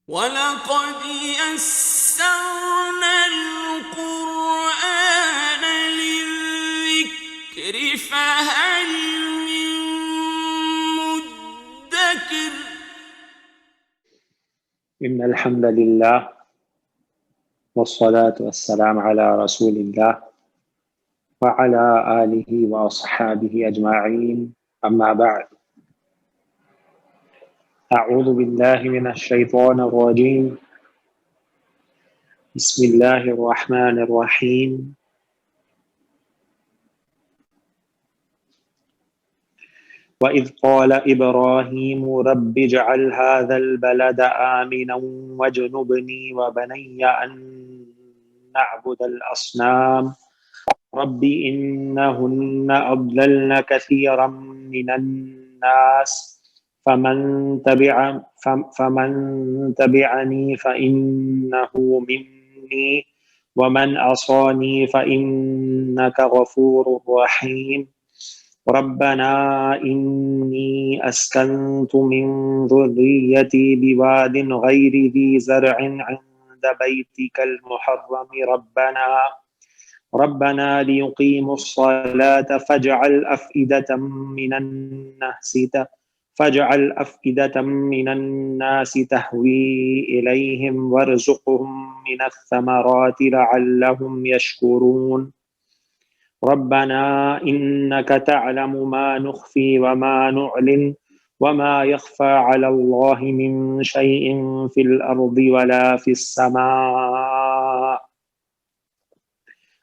وَلَقَدْ يَسَّرْنَا الْقُرْآنَ لِلذِّكْرِ فَهَلْ مِن مُّدَّكِرٍ. إن الحمد لله والصلاة والسلام على رسول الله وعلى آله وأصحابه أجمعين أما بعد أعوذ بالله من الشيطان الرجيم بسم الله الرحمن الرحيم وإذ قال إبراهيم رب اجعل هذا البلد آمنا واجنبني وبني أن نعبد الأصنام رب إنهن أضللن كثيرا من الناس فمن تبعني فإنه مني ومن عصاني فإنك غفور رحيم ربنا إني أسكنت من ذريتي بواد غير ذي زرع عند بيتك المحرم ربنا ليقيموا الصلاة فاجعل أفئدة من الناس تهوي إليهم وارزقهم من الثمرات لعلهم يشكرون ربنا إنك تعلم ما نخفي وما نعلن وما يخفى على الله من شيء في الأرض ولا في السماء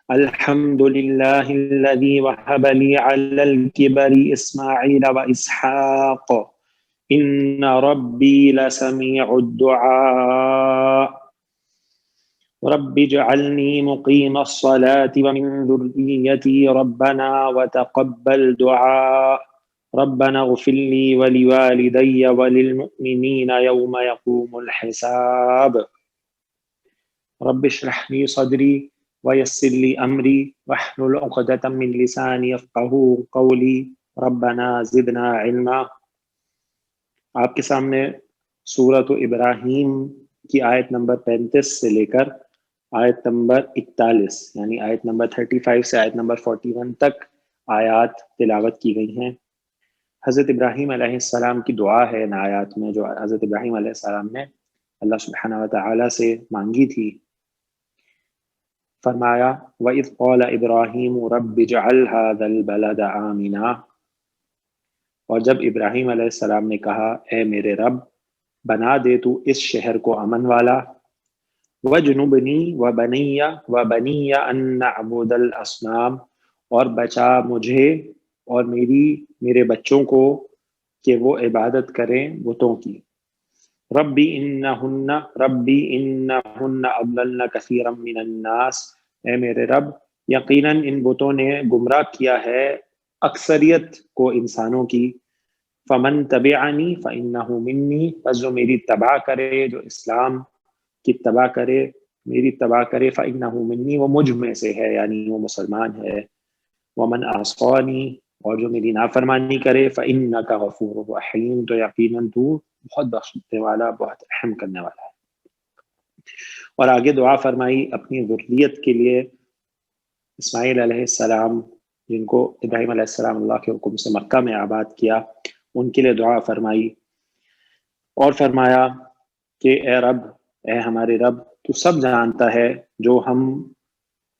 الحمد لله الذي وهب لي على الكبر إسماعيل وإسحاق إن ربي لسميع الدعاء رب اجعلني مقيم الصلاة ومن ذريتي ربنا وتقبل دعاء ربنا اغفر لي ولوالدي وللمؤمنين يوم يقوم الحساب رب اشرح لي صدري ويسر لي أمري واحلل عقدة من لساني يفقهوا قولي ربنا زدنا علما۔ آپ کے سامنے سورۃ ابراہیم کی آیت نمبر 35 سے لے کر آیت نمبر 41 یعنی آیت نمبر 35 سے آیت نمبر 41 تک آیات تلاوت کی گئی ہیں۔ حضرت ابراہیم علیہ السلام کی دعا ہے ان آیات میں، جو حضرت ابراہیم علیہ السلام نے اللہ سبحانہ وتعالی سے مانگی تھی۔ فرمایا وَإِذْ قَالَ إِبْرَاهِيمُ رَبِّ اجْعَلْ هَذَا الْبَلَدَ آمِنًا، اور جب ابراہیم علیہ السلام نے کہا اے میرے رب بنا دے تو اس شہر کو امن والا، وَجْنُبْنِي وَبَنِيَّ أَن نَّعْبُدَ الْأَصْنَامَ، اور بچا مجھے اور میرے بچوں کو کہ وہ عبادت کریں بتوں کی۔ ربی انہن اضللن کثیرا من الناس، اے میرے رب یقیناً ان بتوں نے گمراہ کیا ہے اکثریت کو انسانوں کی۔ فمن تبعنی فانہ منی، پس جو میری اتباع کرے، جو اسلام کی اتباع کرے، میری اتباع کرے، فانہ منی، وہ مجھ میں سے ہے، یعنی وہ مسلمان ہے۔ ومن عصانی، اور جو میری نافرمانی کرے، فانک غفور رحیم، تو یقیناً تو بہت بخشنے والا، بہت رحم کرنے والا ہے۔ اور آگے دعا فرمائی اپنی ذریت کے لیے، اسماعیل علیہ السلام جن کو ابراہیم علیہ السلام اللہ کے حکم سے مکہ میں آباد کیا، ان کے لیے دعا فرمائی اور فرمایا کہ اے رب، اے ہمارے رب، تو سب جانتا ہے جو ہم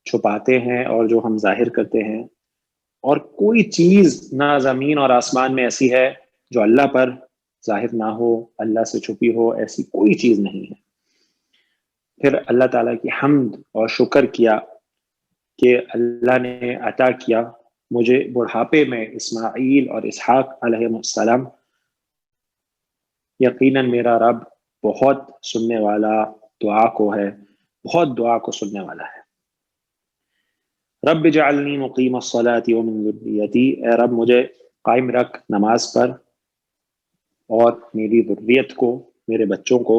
چھپاتے ہیں اور جو ہم ظاہر کرتے ہیں، اور کوئی چیز نہ زمین اور آسمان میں ایسی ہے جو اللہ پر ظاہر نہ ہو، اللہ سے چھپی ہو، ایسی کوئی چیز نہیں ہے۔ پھر اللہ تعالیٰ کی حمد اور شکر کیا کہ اللہ نے عطا کیا مجھے بڑھاپے میں اسماعیل اور اسحاق علیہ السلام، یقیناً میرا رب بہت سننے والا دعا کو ہے، بہت دعا کو سننے والا ہے۔ رب اجعلنی مقیم الصلاۃ ومن ذریتی، اے رب مجھے قائم رکھ نماز پر اور میری ذریت کو، میرے بچوں کو۔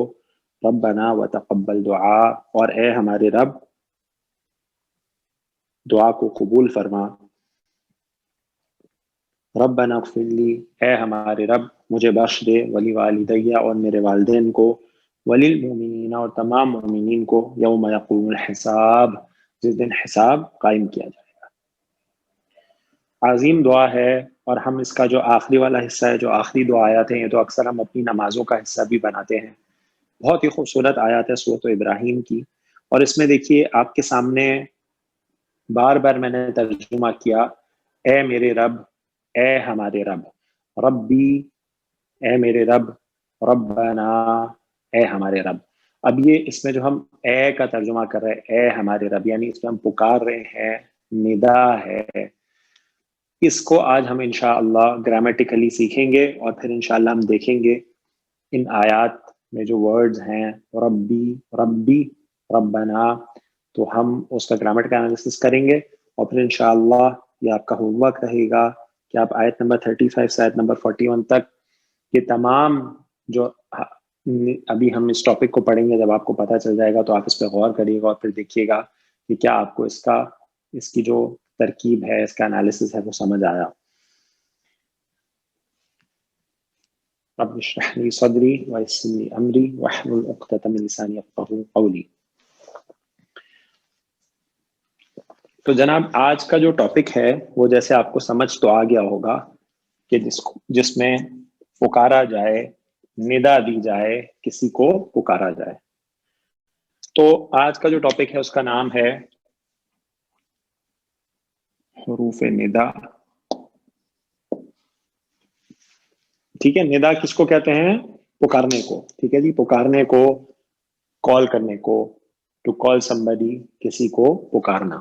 ربنا وتقبل دعا، اور اے ہمارے رب دعا کو قبول فرما۔ ربنا اغفر لی، اے ہمارے رب مجھے بخش دے، ولی والدیہ، اور میرے والدین کو، وللمؤمنین، اور تمام مومنین کو، یوم یقوم الحساب، جس دن حساب قائم کیا جائے گا۔ عظیم دعا ہے، اور ہم اس کا جو آخری والا حصہ ہے، جو آخری دو آیات ہیں، یہ تو اکثر ہم اپنی نمازوں کا حصہ بھی بناتے ہیں۔ بہت ہی خوبصورت آیات ہے سورۃ ابراہیم کی، اور اس میں دیکھیے آپ کے سامنے بار بار میں نے ترجمہ کیا، اے میرے رب، اے ہمارے رب، ربی، اے میرے رب، ربنا، اے ہمارے رب۔ اب یہ اس میں جو ہم اے کا ترجمہ کر رہے ہیں، اے ہمارے رب، یعنی اس میں ہم پکار رہے ہیں، ندا ہے۔ اس کو آج ہم انشاءاللہ گرامیٹیکلی سیکھیں گے، اور پھر انشاءاللہ ہم دیکھیں گے ان آیات میں جو ورڈز ہیں، ربی، ربی، ربنا، تو ہم اس کا گرامر کا انالیسس کریں گے، اور پھر انشاءاللہ یہ آپ کا ہوم ورک رہے گا کہ آپ آیت نمبر 35 سے آیت نمبر 41 تک یہ تمام جو ابھی ہم اس ٹاپک کو پڑھیں گے، جب آپ کو پتہ چل جائے گا تو آپ اس پہ غور کریے گا، اور پھر دیکھیے گا کہ کیا آپ کو اس کی جو ترکیب ہے، اس کا انالیسس ہے، وہ سمجھ آیا۔ رب اشرح لي صدري ويسر لي امري واحلل عقدة من لساني يفقهوا قولي۔ تو جناب آج کا جو ٹاپک ہے وہ جیسے آپ کو سمجھ تو آ گیا ہوگا کہ جس میں پکارا جائے، ندا دی جائے، کسی کو پکارا جائے۔ تو آج کا جو ٹاپک ہے اس کا نام ہے حروف ندا۔ ٹھیک ہے، ندا کس کو کہتے ہیں؟ پکارنے کو۔ ٹھیک ہے جی، پکارنے کو، کال کرنے کو، ٹو کال somebody، کسی کو پکارنا۔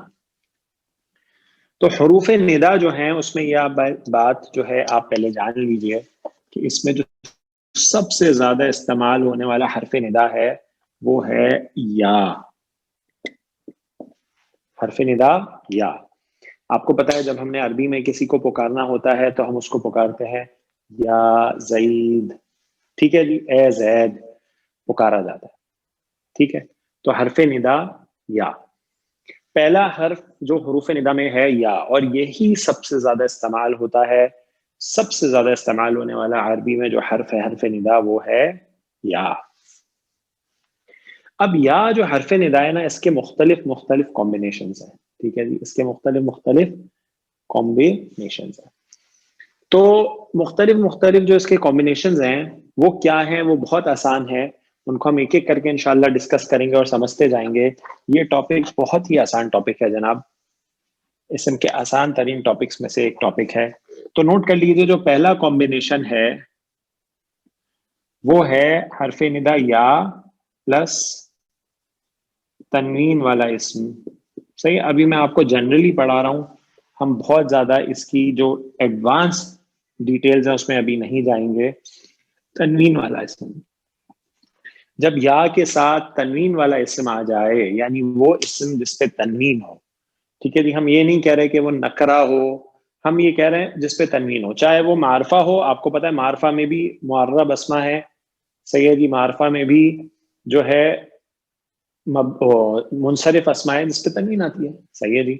تو حروف ندا جو ہیں اس میں یہ بات جو ہے آپ پہلے جان لیجئے کہ اس میں جو سب سے زیادہ استعمال ہونے والا حرف ندا ہے وہ ہے یا۔ حرف ندا یا۔ آپ کو پتا ہے جب ہم نے عربی میں کسی کو پکارنا ہوتا ہے تو ہم اس کو پکارتے ہیں یا زید۔ ٹھیک ہے جی، اے زید پکارا جاتا ہے۔ ٹھیک ہے، تو حرف ندا یا، پہلا حرف جو حروف ندا میں ہے یا، اور یہی سب سے زیادہ استعمال ہوتا ہے، سب سے زیادہ استعمال ہونے والا عربی میں جو حرف ہے، حرف ندا، وہ ہے یا۔ اب یا جو حرف ندا ہے نا، اس کے مختلف کمبینیشنز ہیں۔ ٹھیک ہے جی، اس کے مختلف کمبینیشنز ہیں۔ تو مختلف جو اس کے کمبینیشنز ہیں وہ کیا ہیں؟ وہ بہت آسان ہے، ان کو ہم ایک ایک کر کے انشاءاللہ ڈسکس کریں گے اور سمجھتے جائیں گے۔ یہ ٹاپک بہت ہی آسان ٹاپک ہے جناب، اسم کے آسان ترین ٹاپکس میں سے ایک ٹاپک ہے۔ تو نوٹ کر لیجیے، جو پہلا کمبینیشن ہے وہ ہے حرف ندا یا پلس تنوین والا اسم۔ صحیح، ابھی میں آپ کو جنرلی پڑھا رہا ہوں، ہم بہت زیادہ اس کی جو ایڈوانس ڈیٹیلز ہیں اس میں ابھی نہیں جائیں گے۔ تنوین والا اسم، جب یا کے ساتھ تنوین والا اسم آ جائے، یعنی وہ اسم جس پہ تنوین ہو۔ ٹھیک ہے جی، ہم یہ نہیں کہہ رہے کہ وہ نکرہ ہو، ہم یہ کہہ رہے ہیں جس پہ تنوین ہو، چاہے وہ معرفہ ہو۔ آپ کو پتہ ہے معرفہ میں بھی معرب اسما ہے، صحیح ہے جی، معرفہ میں بھی جو ہے منصرف اسما ہے جس پہ تنوین آتی ہے، صحیح ہے جی۔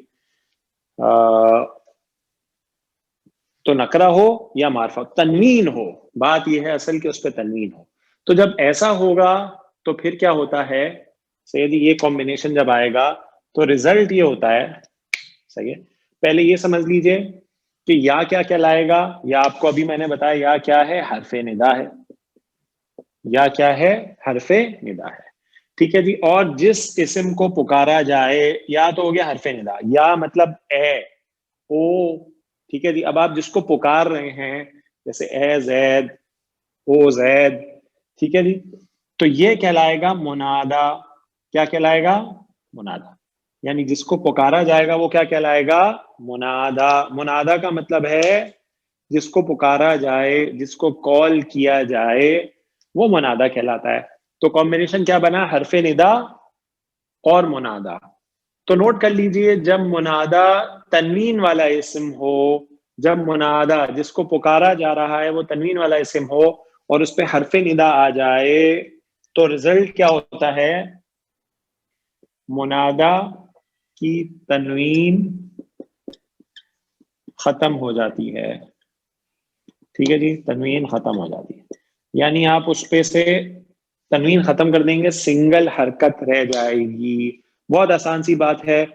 تو نکرہ ہو یا معرفہ، تنوین ہو، بات یہ ہے اصل کہ اس پہ تنوین ہو۔ تو جب ایسا ہوگا تو پھر کیا ہوتا ہے؟ صحیح جی، یہ کمبینیشن جب آئے گا تو ریزلٹ یہ ہوتا ہے، صحیح ہے، پہلے یہ سمجھ لیجئے کہ یا کیا کہلائے گا۔ یا آپ کو ابھی میں نے بتایا یا کیا ہے؟ حرف ندا ہے۔ یا کیا ہے؟ حرف ندا ہے۔ ٹھیک ہے جی، اور جس اسم کو پکارا جائے، یا تو ہو گیا حرف ندا، یا مطلب اے، او۔ ٹھیک ہے جی، اب آپ جس کو پکار رہے ہیں، جیسے اے زید، او زید، ٹھیک ہے جی، تو یہ کہلائے گا منادا۔ کیا کہلائے گا؟ منادا، یعنی جس کو پکارا جائے گا وہ کیا کہلائے گا؟ منادا۔ منادا کا مطلب ہے جس کو پکارا جائے، جس کو کال کیا جائے، وہ منادا کہلاتا ہے۔ تو کمبینیشن کیا بنا؟ حرف ندا اور منادا۔ تو نوٹ کر لیجئے، جب منادا تنوین والا اسم ہو، جب منادا جس کو پکارا جا رہا ہے وہ تنوین والا اسم ہو اور اس پہ حرف ندا آ جائے، تو رزلٹ کیا ہوتا ہے؟ منادا کی تنوین ختم ہو جاتی ہے۔ ٹھیک ہے جی، تنوین ختم ہو جاتی ہے، یعنی آپ اس پہ سے تنوین ختم کر دیں گے, سنگل حرکت رہ جائے گی. بہت آسان سی بات ہے,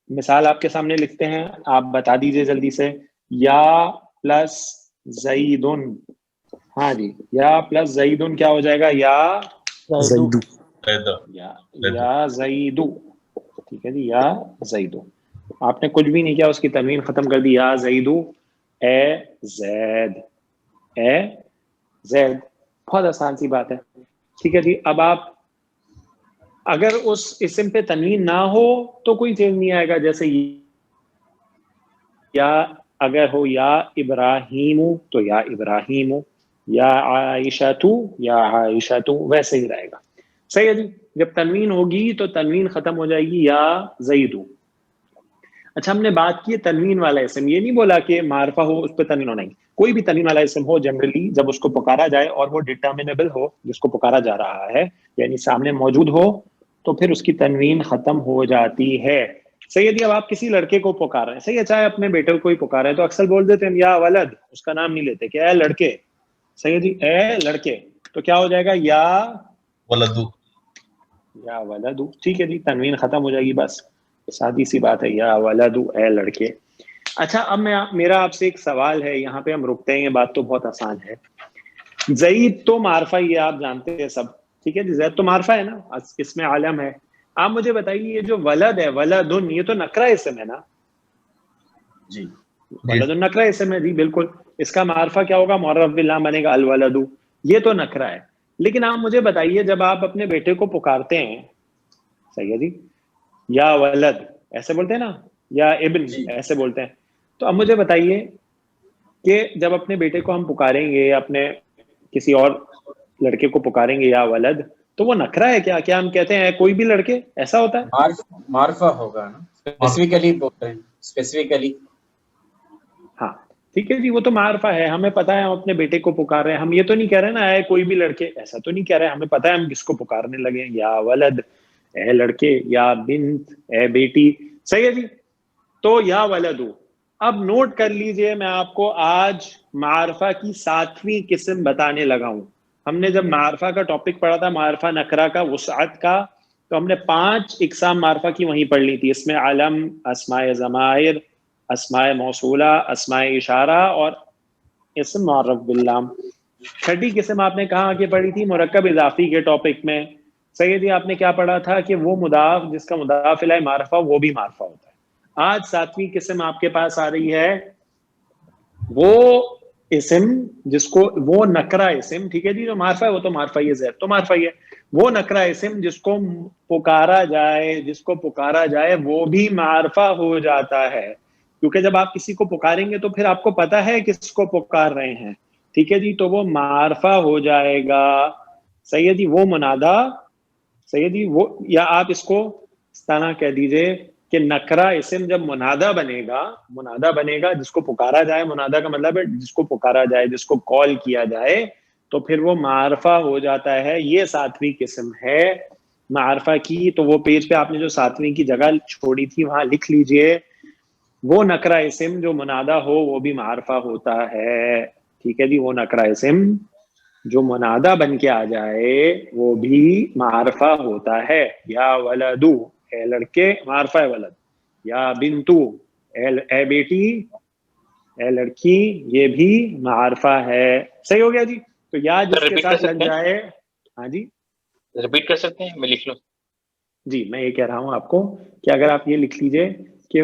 مثال آپ کے سامنے لکھتے ہیں, آپ بتا دیجئے جلدی سے. یا پلس زیدن, ہاں جی, یا پلس زیدن کیا ہو جائے گا؟ یا زیدو. یا زیدو, ٹھیک ہے جی, یا زیدو. آپ نے کچھ بھی نہیں کیا, اس کی تنوین ختم کر دی, یا زیدو اے زید, اے زید. بہت آسان سی بات ہے, ٹھیک ہے جی. اب آپ اگر اس اسم پہ تنوین نہ ہو تو کوئی چینج نہیں آئے گا, جیسے یا اگر ہو یا ابراہیم تو یا ابراہیم, یا عائشہ یا عائشہ, ویسے ہی رہے گا. صحیح ہے جی. جب تنوین ہوگی تو تنوین ختم ہو جائے گی, یا زیدو. اچھا, ہم نے بات کی تنوین والا اسم, یہ نہیں بولا کہ معرفہ ہو اس پہ تنوین ہو, نہیں, کوئی بھی تنوین والا اسم ہو جنرلی جب اس کو پکارا جائے اور وہ ڈٹرمنیبل ہو, جس کو پکارا جا رہا ہے یعنی سامنے موجود ہو, تو پھر اس کی تنوین ختم ہو جاتی ہے. صحیح ہے جی. اب آپ کسی لڑکے کو پکار رہے ہیں, صحیح ہے, چاہے اپنے بیٹے کو ہی پکار رہے ہیں, تو اکثر بول دیتے ہیں یا ولد, اس کا نام نہیں لیتے کہ اے لڑکے. صحیح ہے جی, اے لڑکے, تو کیا ہو جائے گا؟ یا ولدو. یا ولدو, ٹھیک ہے جی, تنوین ختم ہو جائے گی, بس سادی سی بات ہے, یا ولدو اے لڑکے. اچھا, اب میرا آپ سے ایک سوال ہے, یہاں پہ ہم رکتے ہیں, یہ بات تو بہت آسان ہے. زید تو معرفہ ہی ہے, آپ جانتے ہیں سب, ٹھیک ہے جی, زید تو معرفہ ہے نا, اس میں عالم ہے. آپ مجھے بتائیے یہ جو ولد ہے, ولدن, یہ تو نکرہ اسم ہے نا؟ جی, ولد نکرہ اسم ہے جی, بالکل. اس کا معرفہ کیا ہوگا؟ معرف باللہ بنے گا الولدو. یہ تو نکرہ ہے. لیکن آپ مجھے بتائیے, جب آپ اپنے بیٹے کو پکارتے ہیں, صحیح ہے جی, یا ولد ایسے بولتے ہیں نا, یا ابن ایسے بولتے ہیں, تو اب مجھے بتائیے کہ جب اپنے بیٹے کو ہم پکاریں گے, اپنے کسی اور لڑکے کو پکاریں گے یا ولد, تو وہ نکرہ ہے کیا؟ کیا ہم کہتے ہیں کوئی بھی لڑکے؟ ایسا ہوتا ہے؟ معرفہ ہوگا نا, اسپیسیفکلی بول رہے ہیں, اسپیسیفکلی. ہاں ٹھیک ہے جی, وہ تو معرفہ ہے, ہمیں پتا ہے ہم اپنے بیٹے کو پکار رہے ہیں, ہم یہ تو نہیں کہہ رہے نا اے کوئی بھی لڑکے, ایسا تو نہیں کہہ رہے, ہمیں پتا ہے ہم کس کو پکارنے لگے, یا ولد اے لڑکے, یا بنت اے بیٹی. صحیح ہے جی. تو یا ولدو. اب نوٹ کر لیجئے, میں آپ کو آج معرفہ کی 7ویں قسم بتانے لگا ہوں. ہم نے جب معرفہ کا ٹاپک پڑھا تھا, معرفہ نکرہ کا, وسعت کا, تو ہم نے 5 اقسام معرفہ کی وہیں پڑھ لی تھی. اس میں علم, اسماء ضمائر, اسماء موصولہ, اسماء اشارہ, اور اسم معرف باللام. 6ٹھی قسم آپ نے کہاں آگے پڑھی تھی؟ مرکب اضافی کے ٹاپک میں. صحیح ہے جی, آپ نے کیا پڑھا تھا کہ وہ مضاف جس کا مضاف الیہ معرفہ, وہ بھی معرفہ ہوتا ہے. آج 7ویں قسم آپ کے پاس آ رہی ہے, وہ اسم جس کو, وہ نکرہ اسم, ٹھیک ہے جی, جو معرفہ ہے وہ تو معرفہ ہی ہے, زید تو معرفہ ہی ہے, وہ نکرہ اسم جس کو پکارا جائے وہ بھی معرفہ ہو جاتا ہے. کیونکہ جب آپ کسی کو پکاریں گے تو پھر آپ کو پتا ہے کس کو پکار رہے ہیں, ٹھیک ہے جی, تو وہ معرفہ ہو جائے گا. صحیح ہے جی. وہ منادہ, صحیح ہے جی, وہ, یا آپ اس کو اس طرح کہہ دیجئے کہ نکرہ اسم جب منادہ بنے گا جس کو پکارا جائے, منادہ کا مطلب ہے جس کو پکارا جائے, جس کو کال کیا جائے, تو پھر وہ معرفہ ہو جاتا ہے. یہ 7ویں قسم ہے معرفہ کی. تو وہ پیج پہ آپ نے جو 7ویں کی جگہ چھوڑی تھی وہاں لکھ لیجئے, وہ نکرہ اسم جو منادہ ہو وہ بھی معرفہ ہوتا ہے. ٹھیک ہے جی, وہ نکرہ اسم جو منادہ بن کے آ جائے وہ بھی معرفہ ہوتا ہے. یا ولدو اے لڑکے, معرفہ ہے ولد. یا بنتو اے بیٹی, اے لڑکی, یہ بھی معرفہ ہے. صحیح ہو گیا جی. تو یا جس کے ساتھ لگ جائے, ہاں جی ریپیٹ کر سکتے ہیں, میں لکھ لوں. جی, میں یہ کہہ رہا ہوں آپ کو کہ اگر آپ یہ لکھ لیجئے کہ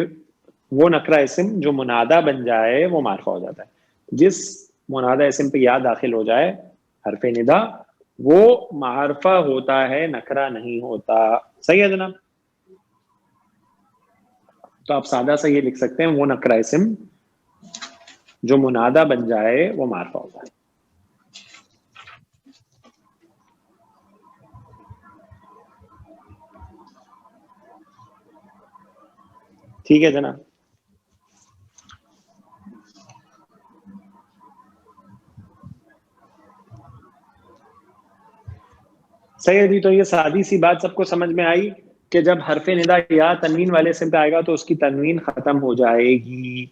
وہ نکرہ اسم جو منادہ بن جائے وہ معرفہ ہو جاتا ہے. جس منادہ اسم پہ یا داخل ہو جائے حرف ندا, وہ معرفہ ہوتا ہے, نکرہ نہیں ہوتا. صحیح ہے جناب. تو آپ سادہ سے یہ لکھ سکتے ہیں, وہ نکرہ اسم جو منادہ بن جائے وہ معرفہ ہوتا ہے. ٹھیک ہے جناب. صحیح ہے جی. تو یہ سادی سی بات سب کو سمجھ میں آئی کہ جب حرف ندا یا تنوین والے اسم پہ آئے گا تو اس کی تنوین ختم ہو جائے گی.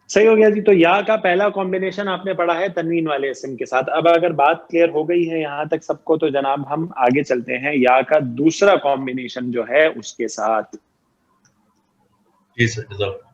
صحیح ہو گیا جی. تو یا کا پہلا کمبینیشن آپ نے پڑھا ہے تنوین والے اسم کے ساتھ. اب اگر بات کلیئر ہو گئی ہے یہاں تک سب کو تو جناب ہم آگے چلتے ہیں یا کا دوسرا کمبینیشن جو ہے اس کے ساتھ. جی سر جزاک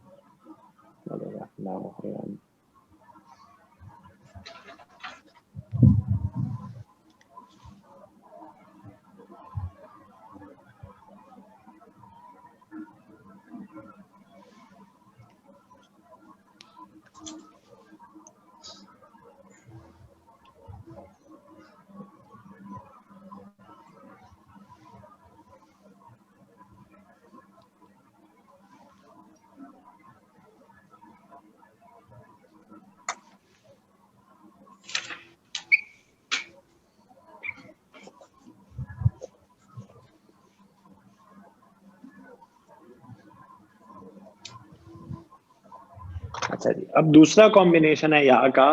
اچھا جی. اب دوسرا کمبینیشن ہے یا کا,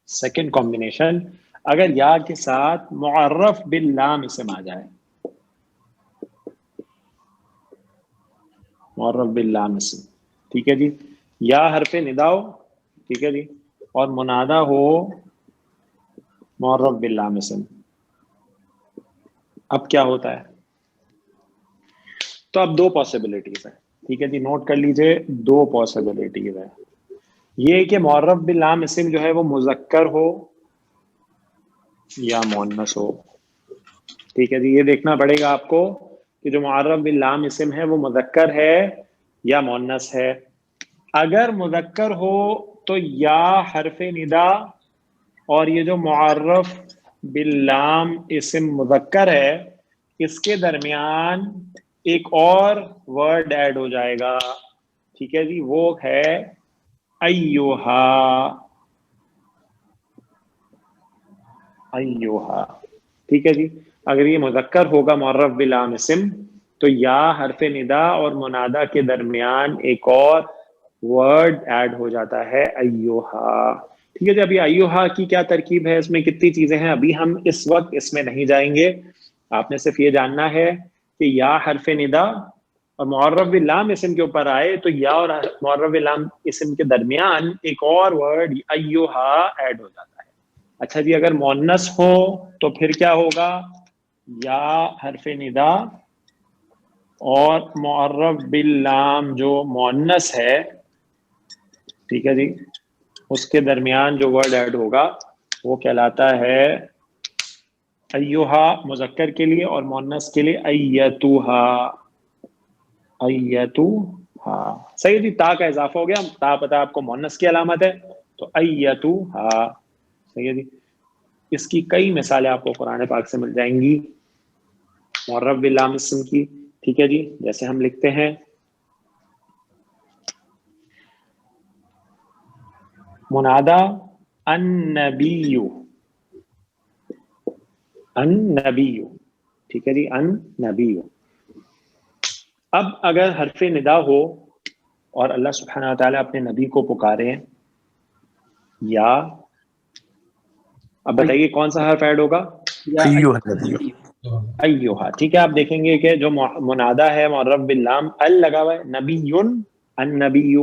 سیکنڈ کمبینیشن, اگر یا کے ساتھ معرف باللام اسم آ جائے. معرف باللام اسم, ٹھیک ہے جی. یا حرف ندا ہو, ٹھیک ہے جی, اور منادا ہو معرف باللام اسم. اب کیا ہوتا ہے؟ تو اب دو پاسبلٹیز ہیں, ٹھیک ہے جی, نوٹ کر لیجئے. دو پاسبلٹیز ہیں. یہ کہ معرف باللام اسم جو ہے وہ مذکر ہو یا مؤنث ہو. ٹھیک ہے جی, یہ دیکھنا پڑے گا آپ کو کہ جو معرف باللام اسم ہے وہ مذکر ہے یا مؤنث ہے. اگر مذکر ہو تو یا حرف ندا اور یہ جو معرف باللام اسم مذکر ہے اس کے درمیان ایک اور ورڈ ایڈ ہو جائے گا. ٹھیک ہے جی, وہ ہے ایوہا. ایوہا, ٹھیک ہے جی. اگر یہ مذکر ہوگا معرف باللام اسم تو یا حرف ندا اور منادا کے درمیان ایک اور ورڈ ایڈ ہو جاتا ہے ایوہا. ٹھیک ہے جی. ابھی ایوہا کی کیا ترکیب ہے, اس میں کتنی چیزیں ہیں, ابھی ہم اس وقت اس میں نہیں جائیں گے. آپ نے صرف یہ جاننا ہے کہ یا حرف ندا اور معرف باللام اسم کے اوپر آئے تو یا اور معرف باللام اسم کے درمیان ایک اور ورڈ ایوہا ایڈ ہو جاتا ہے. اچھا جی, اگر مؤنث ہو تو پھر کیا ہوگا؟ یا حرف ندا اور معرف باللام جو مؤنث ہے, ٹھیک ہے جی, اس کے درمیان جو ورڈ ایڈ ہوگا وہ کہلاتا ہے ایوہا مذکر کے لیے, اور مؤنث کے لیے ایتوہا. ایتوہا. صحیح جی, تا کا اضافہ ہو گیا. تا پتہ آپ کو مؤنث کی علامت ہے تو ایتوہا. صحیح ہے جی. اس کی کئی مثالیں آپ کو قرآن پاک سے مل جائیں گی معرف باللام اسم کی. ٹھیک ہے جی, جیسے ہم لکھتے ہیں منادا النبی. النبی, ٹھیک ہے جی, النبی. اب اگر حرف ندا ہو اور اللہ سبحانہ وتعالی اپنے نبی کو پکارے یا, اب بتائیے کون سا حرف ایڈ ہوگا؟ ایوہا. ٹھیک ہے, آپ دیکھیں گے کہ جو منادا ہے معرف باللام ال لگا ہوا ہے, نبی النبی.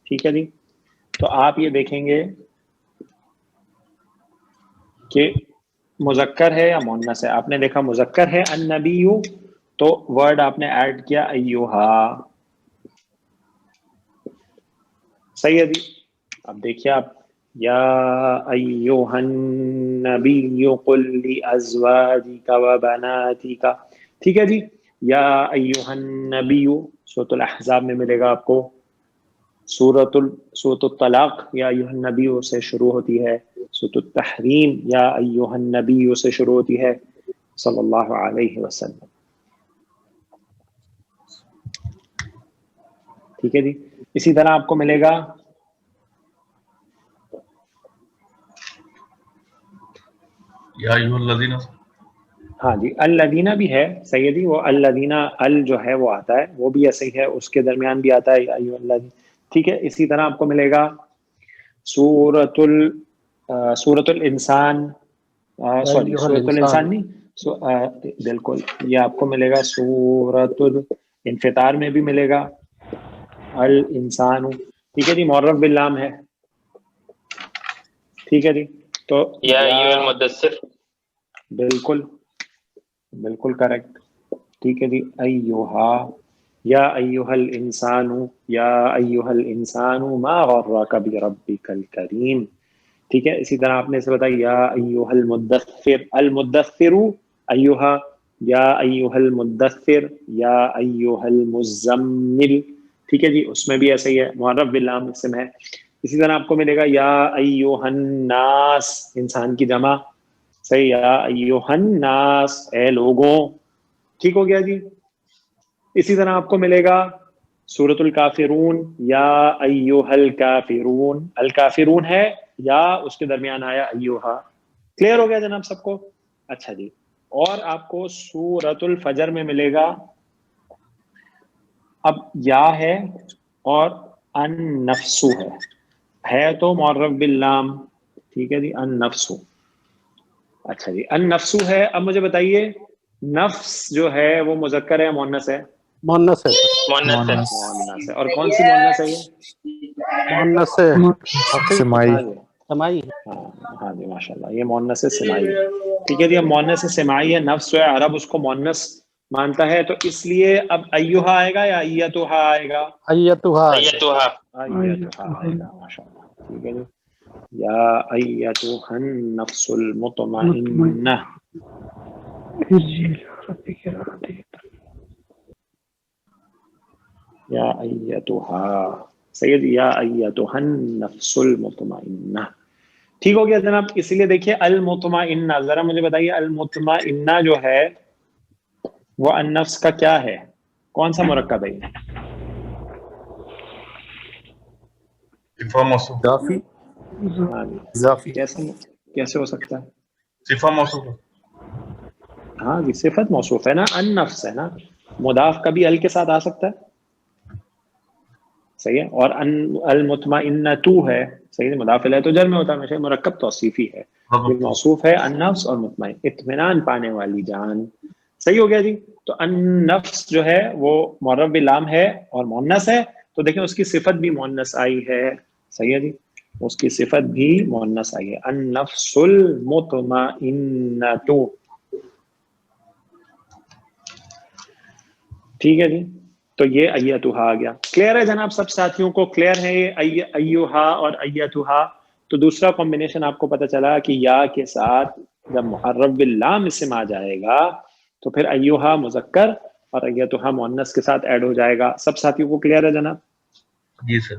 ٹھیک ہے جی, تو آپ یہ دیکھیں گے کہ مذکر ہے یا مؤنث ہے. آپ نے دیکھا مذکر ہے النبی تو ورڈ آپ نے ایڈ کیا ایوہا. صحیح ہے جی. اب دیکھیے آپ, یا ایوہا النبی قل لازواجک وبناتک. ٹھیک ہے جی, یا ایوہا النبی سورۃ الاحزاب میں ملے گا آپ کو. سورۃ الطلاق یا ایوہا النبی سے شروع ہوتی ہے. سورۃ التحریم یا ایوہا النبی سے شروع ہوتی ہے. صلی اللہ علیہ وسلم. ٹھیک ہے جی. اسی طرح آپ کو ملے گا یا ایھا الذین. ہاں جی, الذین بھی ہے. صحیح ہے جی, وہ الذین ال جو ہے وہ آتا ہے, وہ بھی ایسے ہی ہے, اس کے درمیان بھی آتا ہے یا ایھا الذین. ٹھیک ہے. اسی طرح آپ کو ملے گا سورۃ الانسان, سوری سورۃ الانسان نہیں, بالکل, یہ آپ کو ملے گا سورۃ الانفطار میں بھی ملے گا الانسان. ٹھیک ہے جی, معرف باللام ہے. ٹھیک ہے جی, تو یا ایھا المدثر, بالکل بالکل کریکٹ. ٹھیک ہے جی, ایھا یا ایھا الانسان, یا ایھا الانسان ما غرک بربک الکریم. ٹھیک ہے, اسی طرح آپ نے اسے بتایا یا ایھا المدثر, المدثر ایھا, یا ایھا المدثر, یا ایھا المزمل. ٹھیک ہے جی, اس میں بھی ایسا ہی ہے, معرف باللام اسم ہے. اسی طرح آپ کو ملے گا یا ایھا الناس, انسان کی جمع, صحیح, یا ایھا الناس, اے لوگوں. ٹھیک ہو گیا جی. اسی طرح آپ کو ملے گا سورۃ الکافرون, یا ایھا الکافرون, الکافرون ہے یا اس کے درمیان آیا ایھا. کلیئر ہو گیا جناب سب کو؟ اچھا جی. اور آپ کو سورۃ الفجر میں ملے گا, اب یا ہے اور النفس ہے تو معرف باللام. ٹھیک ہے جی, النفس. اچھا جی, النفس ہے. اب مجھے بتائیے نفس جو ہے وہ مذکر ہے مؤنث ہے؟ مونس ہے سر. مؤنث ہے. مؤنث ہے. اور کون سی مؤنث ہے یہ؟ مونس ہے سمائی. ہاں جی, سمائی. ہاں جی, ماشاءاللہ, یہ مؤنث سمائی ہے. ٹھیک ہے جی, اب مؤنث سمائی ہے, نفس جو ہے عرب اس کو مؤنث مانتا ہے, تو اس لیے اب ایھا آئے گا یا ایتھا آئے گا؟ ایتھا. ایتھا. ایتھا آئے گا, ماشاءاللہ. ٹھیک ہے جی, یا ایتھا النفس المطمئنہ. یا ایتھا, سید, یا ایتھا النفس المطمئنہ. ٹھیک ہو گیا جناب. اسی لیے دیکھیے المطمئنہ, ذرا مجھے بتائیے المطمئنہ جو ہے وہ النفس کا کیا ہے, کون سا مرکب ہے یہ؟ صفہ موصوف. اضافی. ہاں جی, اضافی. کیسے ہو سکتا ہے؟ صفہ موصوف. ہاں جی, صفت موصوف ہے نا, النفس ہے نا, مضاف کبھی ال کے ساتھ آ سکتا ہے, صحیح ہے. اور المطمئنۃ ہے, صحیح ہے, مضاف الیہ تو جر میں ہوتا ہے ہمیشہ, مرکب توصیفی ہے. یہ موصوف ہے النفس اور مطمئن, اطمینان پانے والی جان. صحیح ہو گیا جی. تو النفس جو ہے وہ معرف باللام ہے اور مؤنث ہے, تو دیکھیں اس کی صفت بھی مؤنث آئی ہے. صحیح ہے جی, اس کی صفت بھی مؤنث آئی ہے, النفس المطمئنۃ. ٹھیک ہے جی, تو یہ ایتھا آ گیا. کلیئر ہے جناب سب ساتھیوں کو؟ کلیئر ہے یہ ایھا اور ایتھا؟ تو دوسرا کمبینیشن آپ کو پتہ چلا کہ یا کے ساتھ جب معرف باللام اسم آ جائے گا تو پھر ایھا مذکر اور ایتھا مؤنث کے ساتھ ایڈ ہو جائے گا. سب ساتھیوں کو کلیئر ہے جناب؟ جی سر.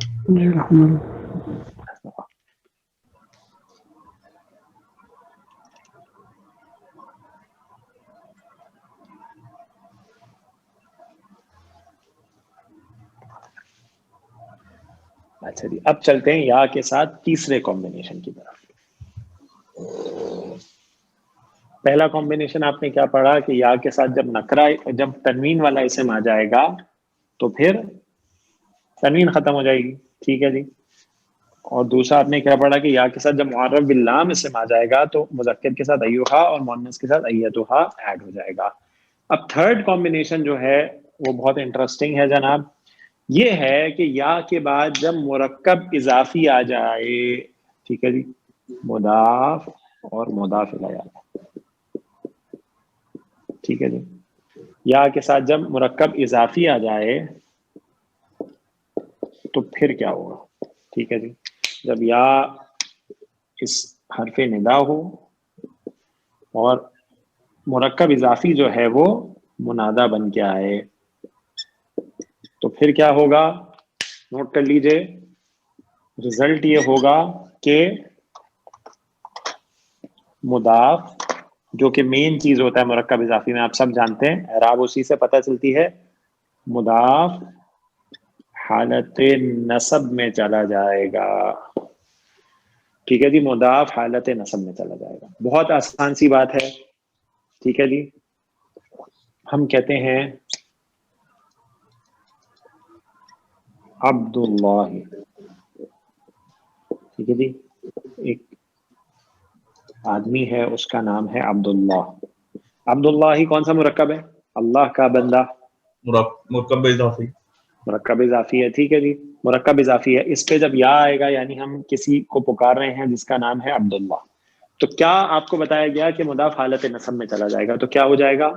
اچھا جی, اب چلتے ہیں یا کے ساتھ تیسرے کمبینیشن کی طرف. پہلا کمبینیشن آپ نے کیا پڑھا کہ یا کے ساتھ جب نکرہ, جب تنوین والا اسم آ جائے گا تو پھر تنوین ختم ہو جائے گی. ٹھیک ہے جی. اور دوسرا آپ نے کیا پڑھا کہ یا کے ساتھ جب معرف باللام اسم آ جائے گا تو مذکر کے ساتھ ایھا اور مؤنث کے ساتھ ایتھا ایڈ ہو جائے گا. اب تھرڈ کمبینیشن جو ہے وہ بہت انٹرسٹنگ ہے جناب. یہ ہے کہ یا کے بعد جب مرکب اضافی آ جائے, ٹھیک ہے جی, مضاف اور مضاف الیہ, ٹھیک ہے جی, یا کے ساتھ جب مرکب اضافی آ جائے تو پھر کیا ہوگا؟ ٹھیک ہے جی, جب یا اس حرف ندا ہو اور مرکب اضافی جو ہے وہ منادہ بن کے آئے تو پھر کیا ہوگا؟ نوٹ کر لیجئے, رزلٹ یہ ہوگا کہ مضاف جو کہ مین چیز ہوتا ہے مرکب اضافی میں, آپ سب جانتے ہیں, اعراب اسی سے پتہ چلتی ہے, مضاف حالت نصب میں چلا جائے گا. ٹھیک ہے جی, مضاف حالت نصب میں چلا جائے گا. بہت آسان سی بات ہے. ٹھیک ہے جی, ہم کہتے ہیں عبداللہ, ٹھیک ہے جی, ایک آدمی ہے اس کا نام ہے عبداللہ. عبداللہ ہی کون سا مرکب ہے؟ اللہ کا بندہ. مرکب اضافی. مرکب اضافی ہے. ٹھیک ہے جی, مرکب اضافی ہے. اس پہ جب یا آئے گا یعنی ہم کسی کو پکار رہے ہیں جس کا نام ہے عبداللہ, تو کیا آپ کو بتایا گیا کہ مضاف حالت نصب میں چلا جائے گا, تو کیا ہو جائے گا؟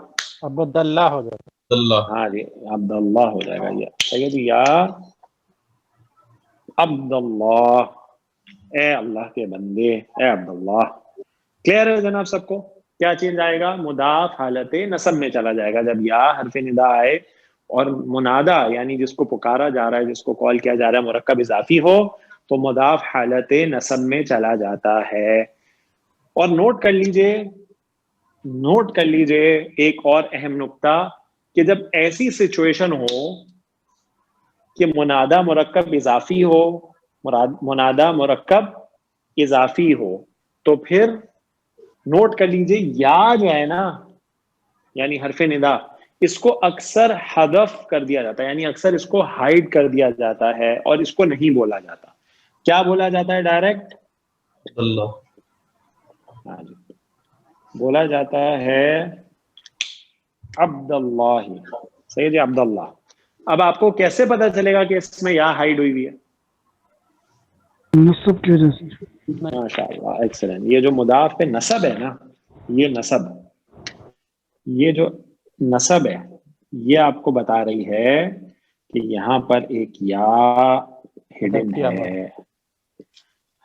عبداللہ ہو جاتا اللہ. ہاں جی, عبداللہ ہو جائے گا. یہ صحیح ہے جی, یا عبداللہ, اے اللہ کے بندے, اے عبداللہ. کلیئر ہے جناب سب کو؟ کیا چینج آئے گا؟ مضاف حالت نصب میں چلا جائے گا. جب یا حرف ندا آئے اور منادا یعنی جس کو پکارا جا رہا ہے, جس کو کال کیا جا رہا ہے, مرکب اضافی ہو تو مضاف حالت نصب میں چلا جاتا ہے. اور نوٹ کر لیجئے ایک اور اہم نقطہ کہ جب ایسی سچویشن ہو کہ منادہ مرکب اضافی ہو, منادہ مرکب اضافی ہو, تو پھر نوٹ کر لیجئے یا جو ہے نا یعنی حرف ندا, اس کو اکثر حذف کر دیا جاتا ہے, یعنی اکثر اس کو ہائڈ کر دیا جاتا ہے اور اس کو نہیں بولا جاتا. کیا بولا جاتا ہے؟ ڈائریکٹ اللہ. ہاں جی, بولا جاتا ہے عبداللہ. صحیح جی, عبداللہ. اب آپ کو کیسے پتا چلے گا کہ اس میں یا ہائڈ ہوئی ہے؟ نصب کی وجہ سے. ماشاء اللہ, ایکسلنٹ. یہ جو مضاف پہ نصب ہے نا, یہ جو نصب ہے یہ آپ کو بتا رہی ہے کہ یہاں پر ایک یا ہڈن ہے,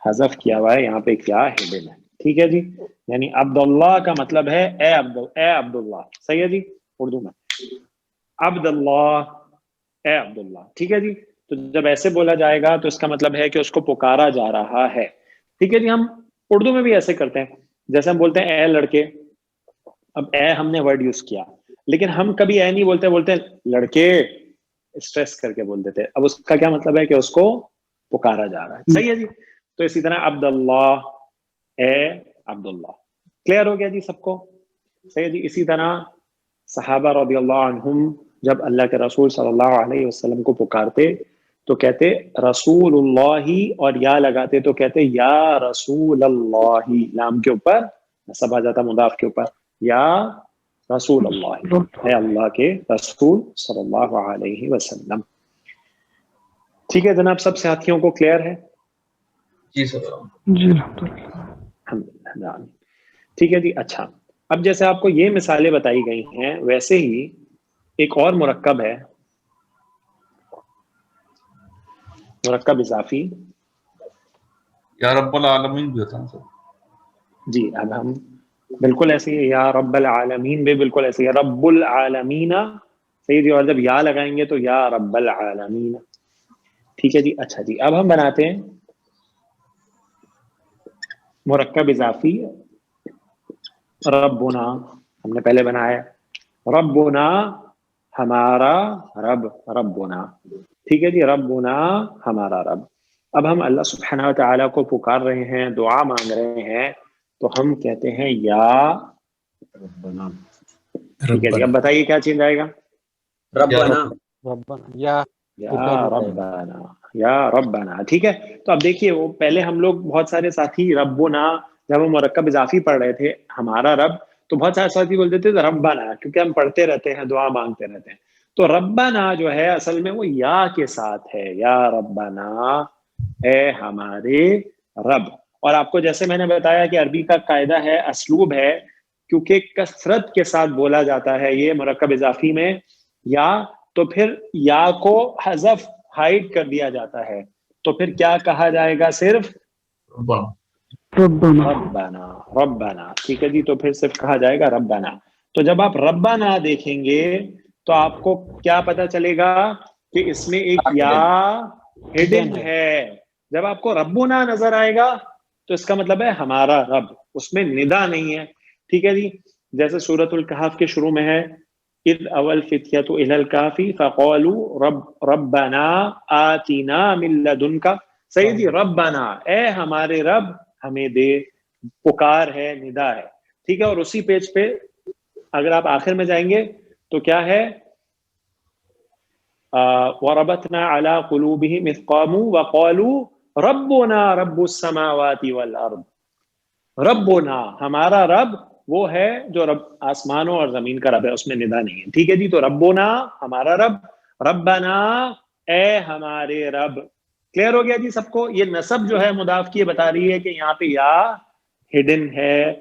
حذف کیا ہوا ہے, یہاں پہ ایک یا ہڈن ہے. ٹھیک ہے جی, یعنی عبداللہ کا مطلب ہے اے عبداللہ. صحیح ہے جی, اردو میں عبداللہ, اے عبداللہ. ٹھیک ہے جی, تو جب ایسے بولا جائے گا تو اس کا مطلب ہے کہ اس کو پکارا جا رہا ہے. ٹھیک ہے جی, ہم اردو میں بھی ایسے کرتے ہیں, جیسے ہم بولتے ہیں اے لڑکے. اب اے ہم نے ورڈ یوز کیا, لیکن ہم کبھی اے نہیں بولتے لڑکے اسٹریس کر کے بولتے تھے. اب اس کا کیا مطلب ہے کہ اس کو پکارا جا رہا ہے. صحیح ہے جی, تو اسی طرح عبداللہ, اے عبداللہ. کلیئر ہو گیا جی سب کو؟ صحیح ہے جی. اسی طرح صحابہ رضی اللہ عنہم جب اللہ کے رسول صلی اللہ علیہ وسلم کو پکارتے تو کہتے رسول اللہ, اور یا لگاتے تو کہتے یا رسول اللہ, لام کے اوپر نصب آ جاتا مضاف کے اوپر, یا رسول اللہ, اے اللہ کے رسول صلی اللہ علیہ وسلم. ٹھیک ہے جناب, سب ساتھیوں کو کلیئر ہے؟ جی سر. جی الحمدللہ. ٹھیک ہے جی. اچھا, اب جیسے آپ کو یہ مثالیں بتائی گئی ہیں ویسے ہی ایک اور مرکب ہے, مرکب اضافی. یا رب العالمین بھی ہوتا ہے سر. جی, اب ہم بالکل ایسے ہی, یا رب العالمین بھی بالکل ایسے ہی, رب العالمین. صحیح جی, اور جب یا لگائیں گے تو یا رب العالمین. ٹھیک ہے جی. اچھا جی, اب ہم بناتے ہیں مرکب اضافی ربنا. ہم نے پہلے بنایا ربنا, ہمارا رب, ربنا. ٹھیک ہے جی, ربنا ہمارا رب. اب ہم اللہ سبحانہ وتعالی کو پکار رہے ہیں, دعا مانگ رہے ہیں, تو ہم کہتے ہیں یا ربنا. ٹھیک ہے جی, اب بتائیے کیا چینج آئے گا؟ ربنا. یا ربنا, یا ربنا. ٹھیک ہے, تو اب دیکھیے وہ پہلے ہم لوگ بہت سارے ساتھی ربنا جب ہم مرکب اضافی پڑھ رہے تھے ہمارا رب, تو بہت سارے ساتھی بولتے تھے ربنا, کیونکہ ہم پڑھتے رہتے ہیں, دعا مانگتے رہتے ہیں. تو ربنا جو ہے اصل میں وہ یا کے ساتھ ہے, یا ربنا, اے ہمارے رب. اور آپ کو جیسے میں نے بتایا کہ عربی کا قاعدہ ہے, اسلوب ہے, کیونکہ کثرت کے ساتھ بولا جاتا ہے یہ مرکب اضافی میں یا, تو پھر یا کو حذف ہائڈ کر دیا جاتا ہے, تو پھر کیا کہا جائے گا؟ صرف ربنا. ربنا. ٹھیک ہے جی, تو پھر صرف کہا جائے گا ربنا. تو جب آپ ربنا دیکھیں گے تو آپ کو کیا پتا چلے گا کہ اس میں ایک یا ہڈن ہے. جب آپ کو ربنا نظر آئے گا تو اس کا مطلب ہے ہمارا رب, اس میں ندا نہیں ہے. ٹھیک ہے جی, جیسے سورۃ الکہف کے شروع میں ہے اذ اول فتیۃ الی الکہف فقالوا ربنا آتنا من لدنک. صحیح جی, ربنا, اے ہمارے رب ہمیں دے. پکار ہے, ندا ہے. ٹھیک ہے, اور اسی پیج پہ اگر آپ آخر میں جائیں گے تو کیا ہے؟ وَرَبَطْنَا عَلَىٰ قُلُوبِهِمْ إِذْ قَامُوا وَقَالُوا رَبُّنَا رَبُّ السَّمَاوَاتِ وَالْأَرْضِ. ربنا, ہمارا رب وہ ہے جو رب آسمانوں اور زمین کا رب ہے, اس میں ندا نہیں ہے. ٹھیک ہے جی, تو ربنا ہمارا رب, ربنا اے ہمارے رب. کلیئر ہو گیا جی سب کو؟ یہ نسب جو ہے مضاف کی بتا رہی ہے کہ یہاں پہ یا ہڈن ہے.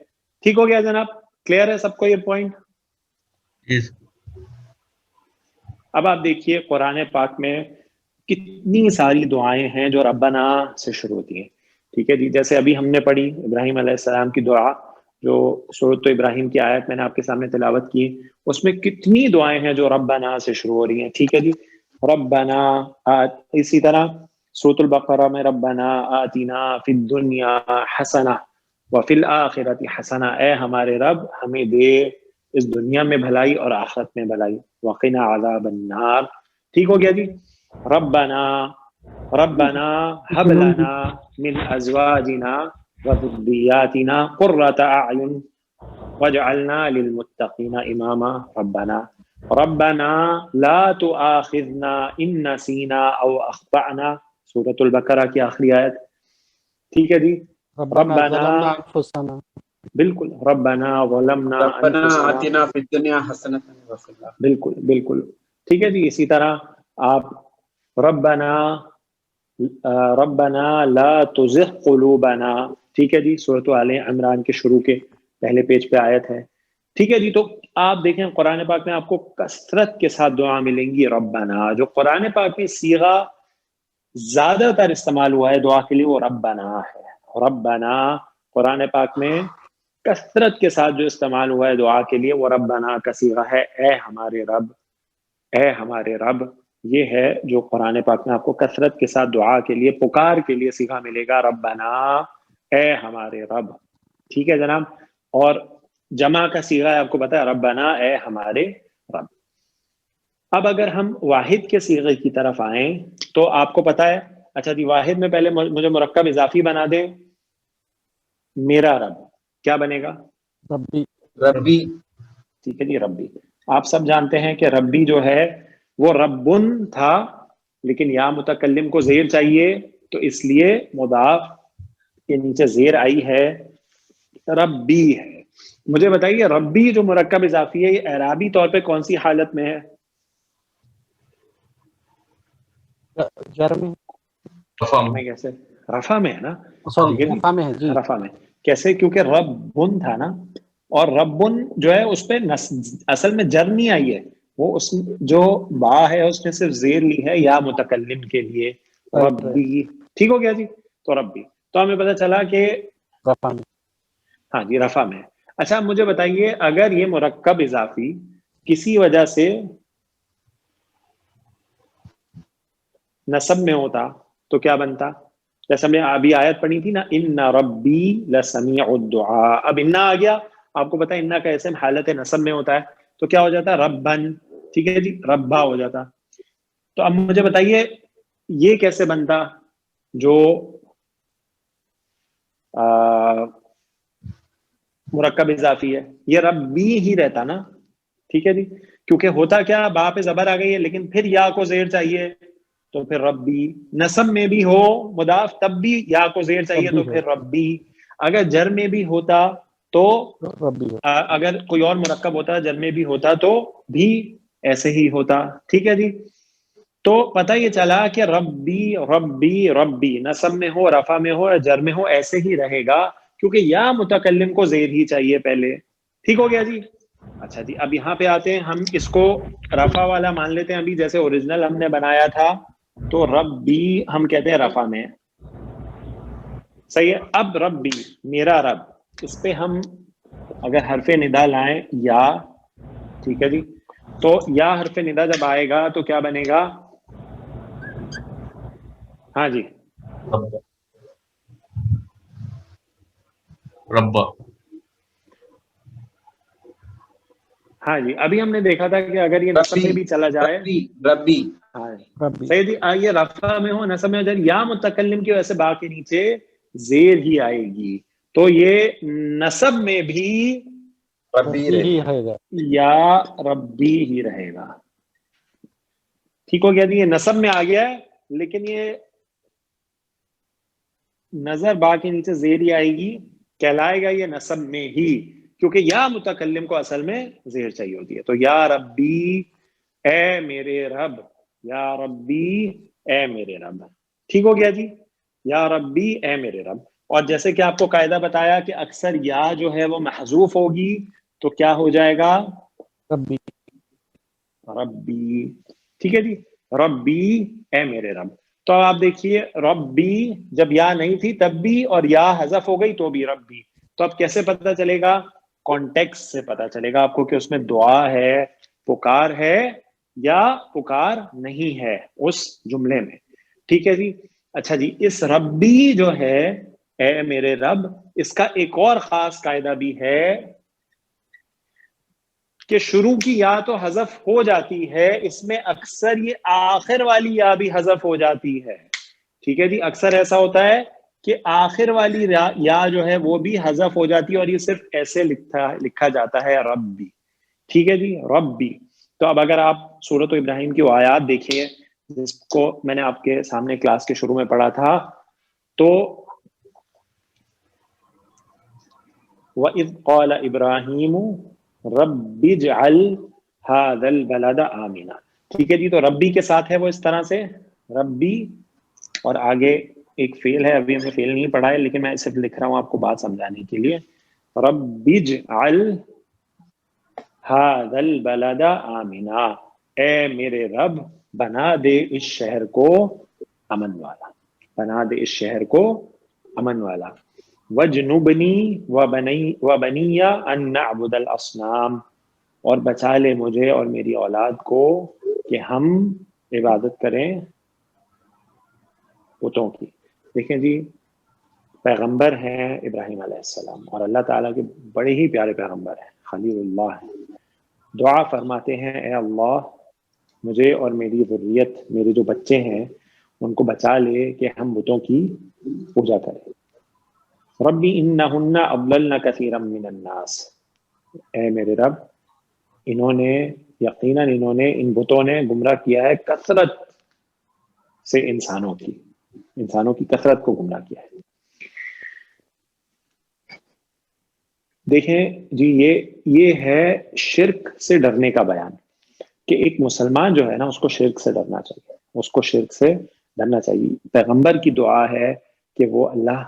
ٹھیک ہو گیا جناب؟ کلیئر ہے سب کو یہ پوائنٹ؟ اب آپ دیکھیے قرآن پاک میں کتنی ساری دعائیں ہیں جو ربنا سے شروع ہوتی ہیں. ٹھیک ہے جی، جیسے ابھی ہم نے پڑھی ابراہیم علیہ السلام کی دعا جو سورۃ ابراہیم کی آیت میں نے آپ کے سامنے تلاوت کی، اس میں کتنی دعائیں ہیں جو ربنا سے شروع ہو رہی ہیں. ٹھیک ہے جی، ربنا اسی طرح سورۃ البقرہ میں ربنا آتنا فی الدنیا حسنہ وفی الآخرۃ حسنہ، اے ہمارے رب ہمیں دے اس دنیا میں بھلائی اور آخرت میں بھلائی. وقنا عذاب النار. ٹھیک ہو گیا جی. ربنا هب لنا من ازواجنا وذرياتنا قرة اعین واجعلنا للمتقین اماما. ربنا لا تؤاخذنا ان نسینا او اخطأنا، سورۃ البقرہ کی آخری آیت. ٹھیک ہے جی. ربنا ظلمنا انفسنا، بالکل ربنا ظلمنا ربنا انفسنا، آتنا فی الدنیا حسنۃ وفی الآخرۃ. بالکل بالکل ٹھیک ہے جی. اسی طرح آپ ربنا لا تزغ قلوبنا، ٹھیک ہے جی، سورۃ آل عمران کے شروع کے پہلے پیج پہ آیت ہے. ٹھیک ہے جی. تو آپ دیکھیں قرآن پاک میں آپ کو کثرت کے ساتھ دعا ملیں گی ربنا. جو قرآن پاک میں صیغہ زیادہ تر استعمال ہوا ہے دعا کے لیے وہ ربنا ہے. ربنا قرآن پاک میں کثرت کے ساتھ جو استعمال ہوا ہے دعا کے لیے وہ ربنا کا صیغہ ہے. اے ہمارے رب، اے ہمارے رب، یہ ہے جو قرآن پاک میں آپ کو کثرت کے ساتھ دعا کے لیے، پکار کے لیے صیغہ ملے گا ربنا، اے ہمارے رب. ٹھیک ہے جناب. اور جمع کا صیغہ ہے آپ کو پتا ہے ربنا، اے ہمارے رب. اب اگر ہم واحد کے صیغے کی طرف آئیں تو آپ کو پتا ہے، اچھا جی واحد میں پہلے مجھے مرکب اضافی بنا دیں. میرا رب کیا بنے گا؟ ربی. ربی. ٹھیک ہے جی، ربی. آپ سب جانتے ہیں کہ ربی جو ہے وہ ربن تھا، لیکن یا متکلم کو زیر چاہیے تو اس لیے مضاف کے نیچے زیر آئی ہے، ربی ہے. مجھے بتائیے ربی جو مرکب اضافی ہے یہ اعرابی طور پہ کون سی حالت میں ہے؟ جر میں. میں کیسے؟ رفع میں ہے نا. سوری ٹھیک ہے رفع میں ہے جی. رفع میں کیسے؟ کیونکہ ربن تھا نا، اور ربن جو ہے اس پہ اصل میں جر نہیں آئی ہے، وہ اس جو با ہے اس نے صرف زیر لی ہے یا متکلم کے لیے، ربی. ٹھیک ہو گیا جی. تو ربی تو ہمیں پتہ چلا کہ رفع میں. ہاں جی رفع میں. اچھا مجھے بتائیے اگر یہ مرکب اضافی کسی وجہ سے نصب میں ہوتا تو کیا بنتا؟ جیسے ہم نے ابھی آیت پڑھی تھی نا، ان ربی لسمیع الدعاء. اب انا آ گیا، آپ کو پتا ہے انا کا ایسے حالت نصب میں ہوتا ہے تو کیا ہو جاتا؟ ربن. ٹھیک ہے جی، ربا ہو جاتا. تو اب مجھے بتائیے یہ کیسے بنتا جو مرکب اضافی ہے؟ یہ ربی ہی رہتا نا. ٹھیک ہے جی، کیونکہ ہوتا کیا، با پہ زبر آ گئی ہے لیکن پھر یا کو زیر چاہیے تو پھر ربی. نصب میں بھی ہو مضاف تب بھی یا کو زیر چاہیے تو پھر ربی. اگر جر میں بھی ہوتا تو ربی. اگر کوئی اور مرکب ہوتا جر میں بھی ہوتا تو بھی ایسے ہی ہوتا. ٹھیک ہے جی. تو پتہ یہ چلا کہ ربی ربی ربی نصب میں ہو، رفع میں ہو یا جر میں ہو ایسے ہی رہے گا، کیونکہ یا متکلم کو زیر ہی چاہیے پہلے. ٹھیک ہو گیا جی. اچھا جی اب یہاں پہ آتے ہیں، ہم اس کو رفع والا مان لیتے ہیں. ابھی جیسے اوریجنل ہم نے بنایا تھا تو ربی ہم کہتے ہیں رفع میں، صحیح ہے. اب ربی میرا رب، اس پہ ہم اگر حرف ندا لائیں یا، ٹھیک ہے جی، تو یا حرف ندا جب آئے گا تو کیا بنے گا؟ ہاں جی ربا. ہاں جی. ابھی ہم نے دیکھا تھا کہ اگر یہ نصب میں بھی چلا جائے، ربی. ہاں ربی. صحیح جی، یہ رفع میں ہو نصب میں ہو جائے، یا متکلم کی وجہ سے با کے نیچے زیر ہی آئے گی تو یہ نصب میں بھی ربی ہی رہے گا. یا ربی ہی رہے گا. ٹھیک ہو گیا جی. یہ نصب میں آ گیا ہے لیکن یہ نظر با کے نیچے زیر ہی آئے گی، کہلائے گا یہ نصب میں ہی، کیونکہ یا متکلم کو اصل میں زیر چاہیے ہوتی ہے. تو یا ربی، اے میرے رب، یا ربی اے میرے رب. ٹھیک ہو گیا جی, یا ربی اے میرے رب. اور جیسے کہ آپ کو قاعدہ بتایا کہ اکثر یا جو ہے وہ محذوف ہوگی تو کیا ہو جائے گا؟ ربی. ربی. ٹھیک ہے جی, ربی اے میرے رب. تو آپ دیکھیے ربی جب یا نہیں تھی تب بھی, اور یا حذف ہو گئی تو بھی ربی. تو اب کیسے پتہ چلے گا؟ کانٹیکسٹ سے پتہ چلے گا آپ کو کہ اس میں دعا ہے, پکار ہے یا پکار نہیں ہے اس جملے میں. ٹھیک ہے جی. اچھا جی, اس ربی جو ہے اے میرے رب, اس کا ایک اور خاص قاعدہ بھی ہے کہ شروع کی یا تو حذف ہو جاتی ہے, اس میں اکثر یہ آخر والی یا بھی حذف ہو جاتی ہے. ٹھیک ہے جی, اکثر ایسا ہوتا ہے کہ آخر والی یا جو ہے وہ بھی حذف ہو جاتی ہے اور یہ صرف ایسے لکھا جاتا ہے ربی. ٹھیک ہے جی, ربی. تو اب اگر آپ سورۃ ابراہیم کی وہ آیات دیکھیے جس کو میں نے آپ کے سامنے کلاس کے شروع میں پڑھا تھا, تو وَإِذْ قَالَ إِبْرَاهِيمُ رَبِّ اجْعَلْ هَذَا الْبَلَدَ آمِنًا. ٹھیک ہے جی, تو ربی کے ساتھ ہے وہ اس طرح سے ربی, اور آگے ایک فعل ہے, ابھی ہم نے فعل نہیں پڑھا ہے لیکن میں صرف لکھ رہا ہوں آپ کو بات سمجھانے کے لیے. رَبِّ اجْعَلْ هَذَا الْبَلَدَ آمِنًا, اے میرے رب بنا دے اس شہر کو امن والا, بنا دے اس شہر کو امن والا. وَجْنُبْنِي وَبَنِيَّ أَن نَعْبُدَ الْأَصْنَامَ, اور بچا لے مجھے اور میری اولاد کو کہ ہم عبادت کریں بتوں کی. دیکھیں جی, پیغمبر ہیں ابراہیم علیہ السلام اور اللہ تعالیٰ کے بڑے ہی پیارے پیغمبر ہیں, خلیل اللہ ہیں. دعا فرماتے ہیں اے اللہ مجھے اور میری ذریت, میرے جو بچے ہیں ان کو بچا لے کہ ہم بتوں کی پوجا کریں. ربی انہن اضللن کثیرا من الناس, اے میرے رب یقیناً انہوں نے ان بتوں نے گمراہ کیا ہے کثرت سے انسانوں کی کثرت کو گمراہ کیا ہے. دیکھیں جی, یہ ہے شرک سے ڈرنے کا بیان کہ ایک مسلمان جو ہے نا اس کو شرک سے ڈرنا چاہیے, اس کو شرک سے ڈرنا چاہیے. پیغمبر کی دعا ہے کہ وہ اللہ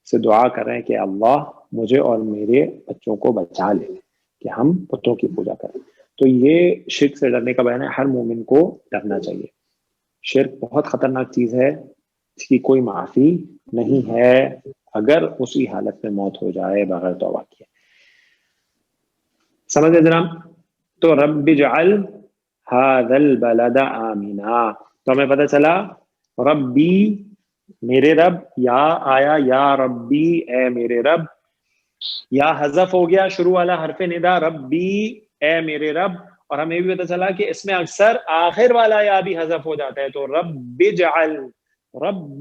سے دعا کریں کہ اللہ مجھے اور میرے بچوں کو بچا لے کہ ہم بتوں کی پوجا کریں. تو یہ شرک سے ڈرنے کا بیان ہے, ہر مومن کو ڈرنا چاہیے. شرک بہت خطرناک چیز ہے, اس کی کوئی معافی نہیں ہے اگر اسی حالت میں موت ہو جائے بغیر توبہ کیے. سمجھ جناب؟ تو رب اجعل هذا البلد آمنا, تو ہمیں پتہ چلا ربی میرے رب, یا آیا یا ربی اے میرے رب, یا حذف ہو گیا شروع والا حرف ندا ربی اے میرے رب, اور ہمیں بھی پتہ چلا کہ اس میں اکثر آخر والا یا بھی حذف ہو جاتا ہے. تو رب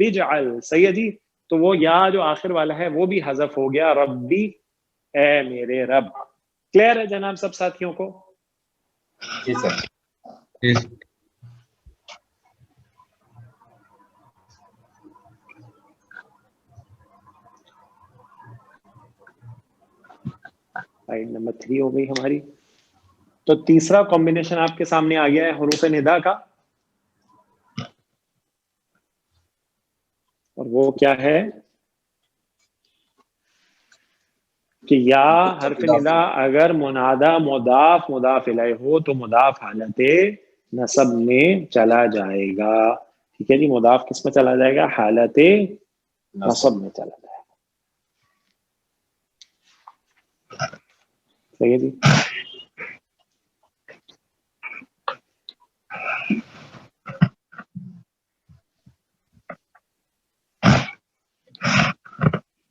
اجعل صحیح ہے جی, تو وہ یا جو آخر والا ہے وہ بھی حذف ہو گیا, ربی اے میرے رب. کلیئر ہے جناب سب ساتھیوں کو؟ جی سر. سلائیڈ نمبر 3 ہو گئی ہماری. تو تیسرا کمبینیشن آپ کے سامنے آ گیا ہے حروف ندا کا, اور وہ کیا ہے کہ یا حرف ندا اگر منادا مضاف مضاف الیہ ہو تو مضاف حالت نصب میں چلا جائے گا. ٹھیک ہے جی, مضاف کس میں چلا جائے گا؟ حالت نصب میں چلا جائے گا. صحیح ہے جی.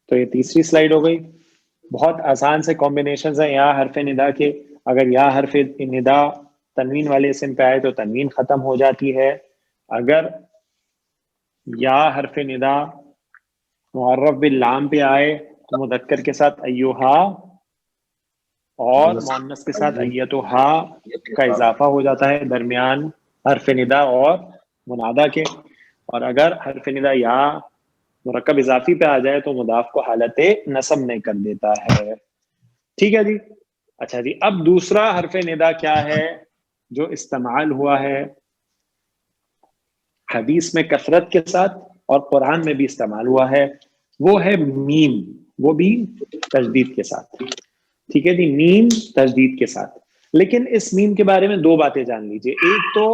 تو یہ تیسری سلائیڈ ہو گئی. بہت آسان سے کمبینیشنز ہیں یا حرف ندا کے. اگر یا حرف ندا تنوین والے اسم پہ آئے تو تنوین ختم ہو جاتی ہے. اگر یا حرف ندا معرف باللام پہ آئے تو مذکر کے ساتھ ایوہا اور مؤنث کے ساتھ ایتھا کا اضافہ ہو جاتا ہے درمیان حرف ندا اور منادا کے. اور اگر حرف ندا یا مرکب اضافی پہ آ جائے تو مضاف کو حالت نصب میں کر دیتا ہے. ٹھیک ہے جی. اچھا جی, اب دوسرا حرف ندا کیا ہے جو استعمال ہوا ہے حدیث میں کثرت کے ساتھ اور قرآن میں بھی استعمال ہوا ہے، وہ ہے میم، وہ بھی تجدید کے ساتھ. ٹھیک ہے جی، میم تجدید کے ساتھ. لیکن اس میم کے بارے میں دو باتیں جان لیجئے. ایک تو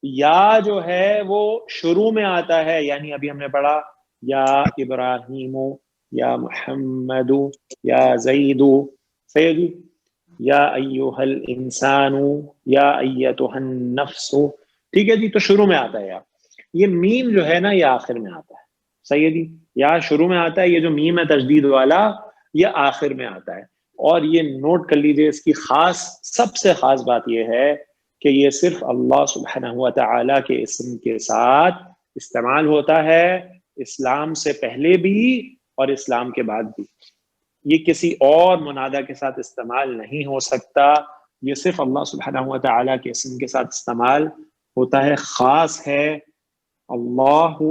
یا جو ہے وہ شروع میں آتا ہے، یعنی ابھی ہم نے پڑھا یا ابراہیم یا محمد یا زید، صحیح جی، یا ایھا الانسان یا ایتھا النفس. ٹھیک ہے جی، تو شروع میں آتا ہے یا. یہ میم جو ہے نا یہ آخر میں آتا ہے. صحیح ہے جی، یا شروع میں آتا ہے، یہ جو میم ہے تجدید والا یہ آخر میں آتا ہے. اور یہ نوٹ کر لیجئے، اس کی خاص سب سے خاص بات یہ ہے کہ یہ صرف اللہ سبحانہ و تعالی کے اسم کے ساتھ استعمال ہوتا ہے، اسلام سے پہلے بھی اور اسلام کے بعد بھی. یہ کسی اور منادہ کے ساتھ استعمال نہیں ہو سکتا، یہ صرف اللہ سبحانہ و تعالی کے اسم کے ساتھ استعمال ہوتا ہے. خاص ہے اللہ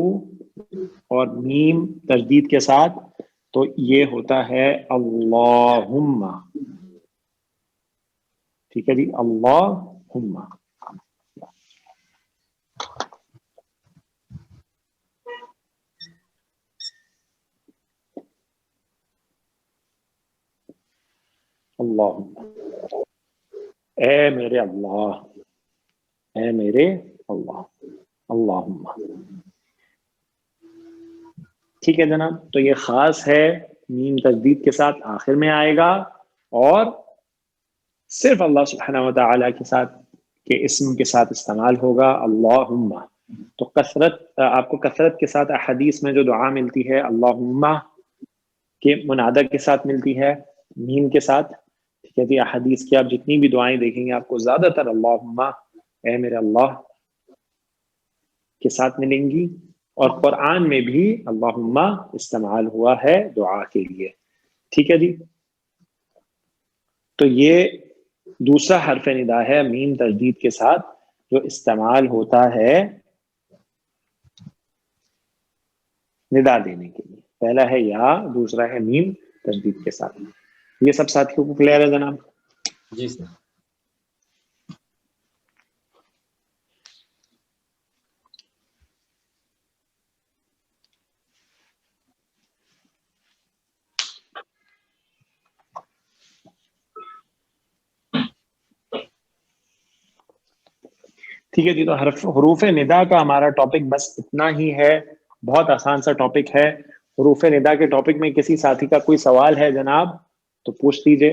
اور میم تجدید کے ساتھ، تو یہ ہوتا ہے اللہم. ٹھیک ہے جی، اللہم. اللہم، اے میرے اللہ، اے میرے اللہ، اللہم. ٹھیک ہے جناب، تو یہ خاص ہے، میم تجدید کے ساتھ آخر میں آئے گا اور صرف اللہ سبحانہ و تعالی کے ساتھ کے اسم کے ساتھ استعمال ہوگا، اللہم. تو کثرت، آپ کو کثرت کے ساتھ احادیث میں جو دعا ملتی ہے اللہم کے منادہ کے ساتھ ملتی ہے، میم کے ساتھ. ٹھیک ہے جی، احادیث کی آپ جتنی بھی دعائیں دیکھیں گے آپ کو زیادہ تر اللہم، اے میرے اللہ کے ساتھ ملیں گی. اور قرآن میں بھی اللہم استعمال ہوا ہے دعا کے لیے. ٹھیک ہے جی، تو یہ دوسرا حرف ندا ہے میم تجدید کے ساتھ جو استعمال ہوتا ہے ندا دینے کے لیے. پہلا ہے یا، دوسرا ہے میم تجدید کے ساتھ. یہ سب ساتھیوں کو کلیئر ہے جناب؟ جی سر. ٹھیک ہے جی، تو حروف ندا کا ہمارا ٹاپک بس اتنا ہی ہے. بہت آسان سا ٹاپک ہے. حروف ندا کے ٹاپک میں کسی ساتھی کا کوئی سوال ہے جناب تو پوچھ لیجئے.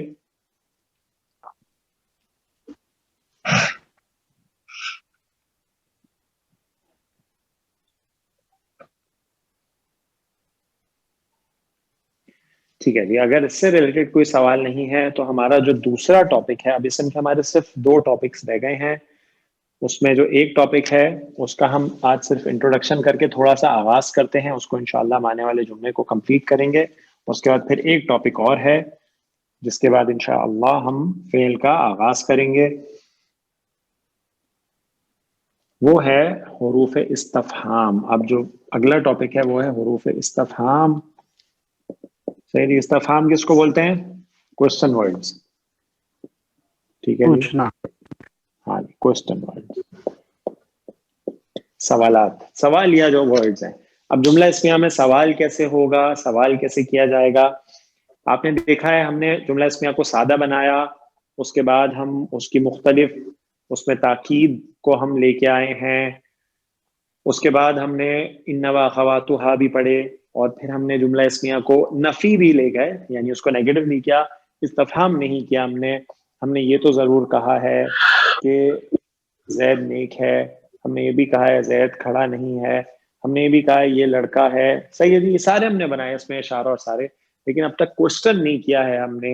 ٹھیک ہے جی، اگر اس سے ریلیٹڈ کوئی سوال نہیں ہے تو ہمارا جو دوسرا ٹاپک ہے، اب اس میں ہمارے صرف 2 ٹاپکس رہ گئے ہیں. اس میں جو ایک ٹاپک ہے اس کا ہم آج صرف انٹروڈکشن کر کے تھوڑا سا آغاز کرتے ہیں، اس کو انشاءاللہ ہم آنے والے جمعے کو کمپلیٹ کریں گے. اس کے بعد پھر ایک ٹاپک اور ہے جس کے بعد انشاءاللہ ہم فعل کا آغاز کریں گے، وہ ہے حروف استفہام. اب جو اگلا ٹاپک ہے وہ ہے حروف استفہام. صحیح جی، استفہام کس کو بولتے ہیں؟ Question words. ٹھیک ہے جی، پوچھنا. ہاں جی، کوشچن ورڈ، سوالات، سوال یا جو ورڈز ہیں. اب جملہ اسمیہ میں سوال کیسے ہوگا، سوال کیسے کیا جائے گا؟ آپ نے دیکھا ہے ہم نے جملہ اسمیہ کو سادہ بنایا، اس کے بعد ہم اس کی مختلف اس میں تاکید کو ہم لے کے آئے ہیں. اس کے بعد ہم نے ان و اخواتها بھی پڑھے، اور پھر ہم نے جملہ اسمیہ کو نفی بھی لے گئے، یعنی اس کو نیگیٹو نہیں کیا، استفہام نہیں کیا. ہم نے یہ تو ضرور کہا ہے کہ زید نیک ہے، ہم نے یہ بھی کہا ہے زید کھڑا نہیں ہے، ہم نے یہ بھی کہا ہے یہ لڑکا ہے. صحیح ہے جی، یہ سارے ہم نے بنائے اس میں اشارہ اور سارے. لیکن اب تک کوشچن نہیں کیا ہے ہم نے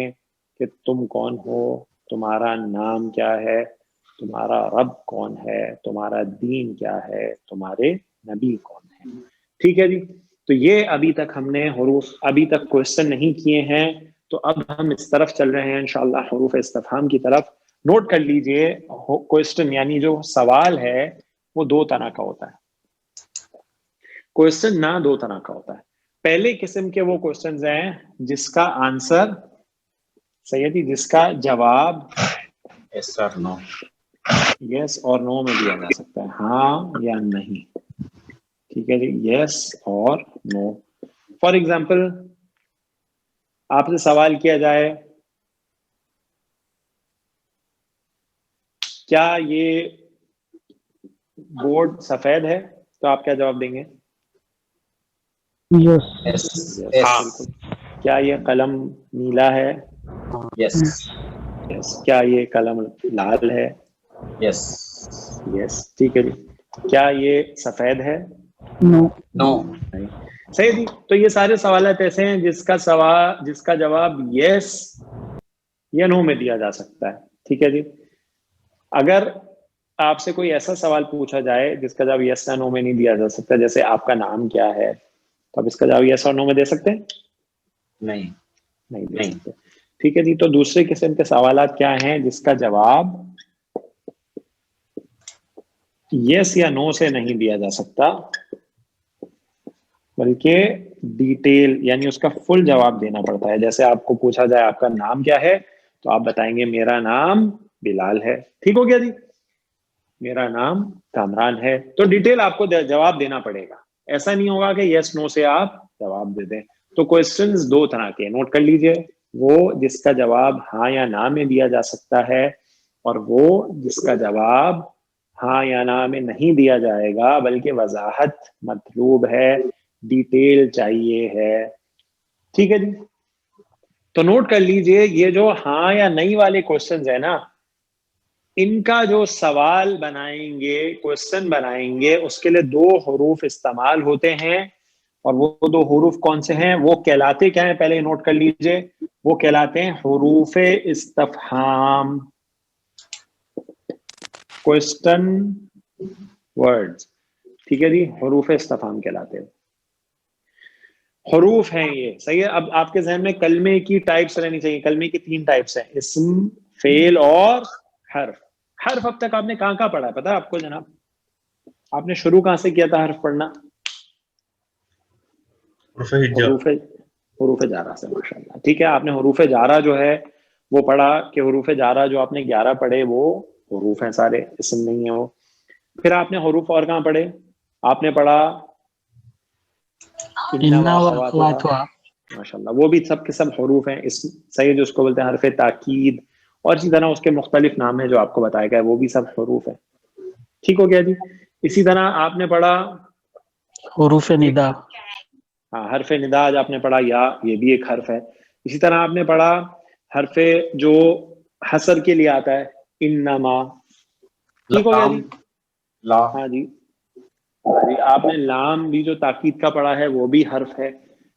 کہ تم کون ہو، تمہارا نام کیا ہے، تمہارا رب کون ہے، تمہارا دین کیا ہے، تمہارے نبی کون ہے. ٹھیک ہے جی، تو یہ ابھی تک ہم نے حروف ابھی تک کوشچن نہیں کیے ہیں. تو اب ہم اس طرف چل رہے ہیں انشاءاللہ حروف استفہام کی طرف. نوٹ کر لیجئے، کوشچن یعنی جو سوال ہے وہ 2 طرح کا ہوتا ہے. کوشچن نہ 2 طرح کا ہوتا ہے. پہلے قسم کے وہ کوشچنز ہیں جس کا آنسر، سیدی، جس کا جواب یس اور نو، یس اور نو میں دیا جا سکتا ہے، ہاں یا نہیں. ٹھیک ہے جی, یس اور نو. فار ایگزامپل آپ سے سوال کیا جائے کیا یہ بورڈ سفید ہے, تو آپ کیا جواب دیں گے؟ یس. یس Yes, یس بالکل. کیا یہ قلم نیلا ہے؟ یس یس. کیا یہ قلم لال ہے؟ یس یس. ٹھیک ہے جی. کیا یہ سفید ہے؟ نو. نو. نہیں. صحیح جی. تو یہ سارے سوالات ایسے ہیں جس کا جواب یس یا نو میں دیا جا سکتا ہے. ٹھیک ہے جی. اگر آپ سے کوئی ایسا سوال پوچھا جائے جس کا جواب یس یا نو میں نہیں دیا جا سکتا, جیسے آپ کا نام کیا ہے, تو آپ اس کا جواب یس اور نو میں دے سکتے ہیں؟ نہیں. نہیں دے نہیں. سکتے. ٹھیک ہے جی. تو دوسرے قسم کے سوالات کیا ہیں جس کا جواب یس یا نو سے نہیں دیا جا سکتا, بلکہ ڈیٹیل یعنی اس کا فل جواب دینا پڑتا ہے. جیسے آپ کو پوچھا جائے آپ کا نام کیا ہے, تو آپ بتائیں گے میرا نام بلال ہے. ٹھیک ہو گیا جی. میرا نام کامران ہے. تو ڈیٹیل آپ کو جواب دینا پڑے گا. ایسا نہیں ہوگا کہ یس نو سے آپ جواب دے دیں. تو کوسچنز دو طرح کے نوٹ کر لیجئے, وہ جس کا جواب ہاں یا نہ میں دیا جا سکتا ہے, اور وہ جس کا جواب ہاں یا نہ میں نہیں دیا جائے گا بلکہ وضاحت مطلوب ہے, ڈیٹیل چاہیے ہے. ٹھیک ہے جی. تو نوٹ کر لیجئے یہ جو ہاں یا نہیں والے کوسچنز ہیں نا, ان کا جو سوال بنائیں گے, کوسچن بنائیں گے, اس کے لیے دو حروف استعمال ہوتے ہیں. اور وہ دو حروف کون سے ہیں, وہ کہلاتے کیا ہیں پہلے نوٹ کر لیجئے. وہ کہلاتے ہیں حروف استفہام, کوسچن ورڈز. ٹھیک ہے جی. حروف استفہام کہلاتے ہیں. حروف ہیں یہ, صحیح ہے. اب آپ کے ذہن میں کلمے کی ٹائپس رہنی چاہیے. کلمے کی 3 ٹائپس ہیں, اسم, فعل اور حرف. حرف اب تک آپ نے کہاں پڑھا ہے پتا ہے آپ کو جناب؟ آپ نے شروع کہاں سے کیا تھا حرف پڑھنا؟ حروف جارہ سے. ماشاءاللہ. ٹھیک ہے. آپ نے حروف جارہ جو ہے وہ پڑھا کہ حروف جارہ جو آپ نے 11 پڑھے وہ حروف ہیں سارے, اسم نہیں ہے وہ. پھر آپ نے حروف اور کہاں پڑھے؟ آپ نے پڑھا ماشاءاللہ, وہ بھی سب کے سب حروف ہیں. اسم صحیح, جو اس کو بولتے ہیں حرف تاکید, اور اسی طرح اس کے مختلف نام ہیں جو آپ کو بتائے گئے, وہ بھی سب حروف ہیں. ٹھیک ہو گیا جی. اسی طرح آپ نے پڑھا حروف ندا. ہاں, حرف ندا آج آپ نے پڑھا, یا یہ بھی ایک حرف ہے. اسی طرح آپ نے پڑھا حرف جو حسر کے لیے آتا ہے, انما. ٹھیک ہو گیا جی. لا. ہاں جی. آپ نے لام بھی جو تاکید کا پڑھا ہے وہ بھی حرف ہے.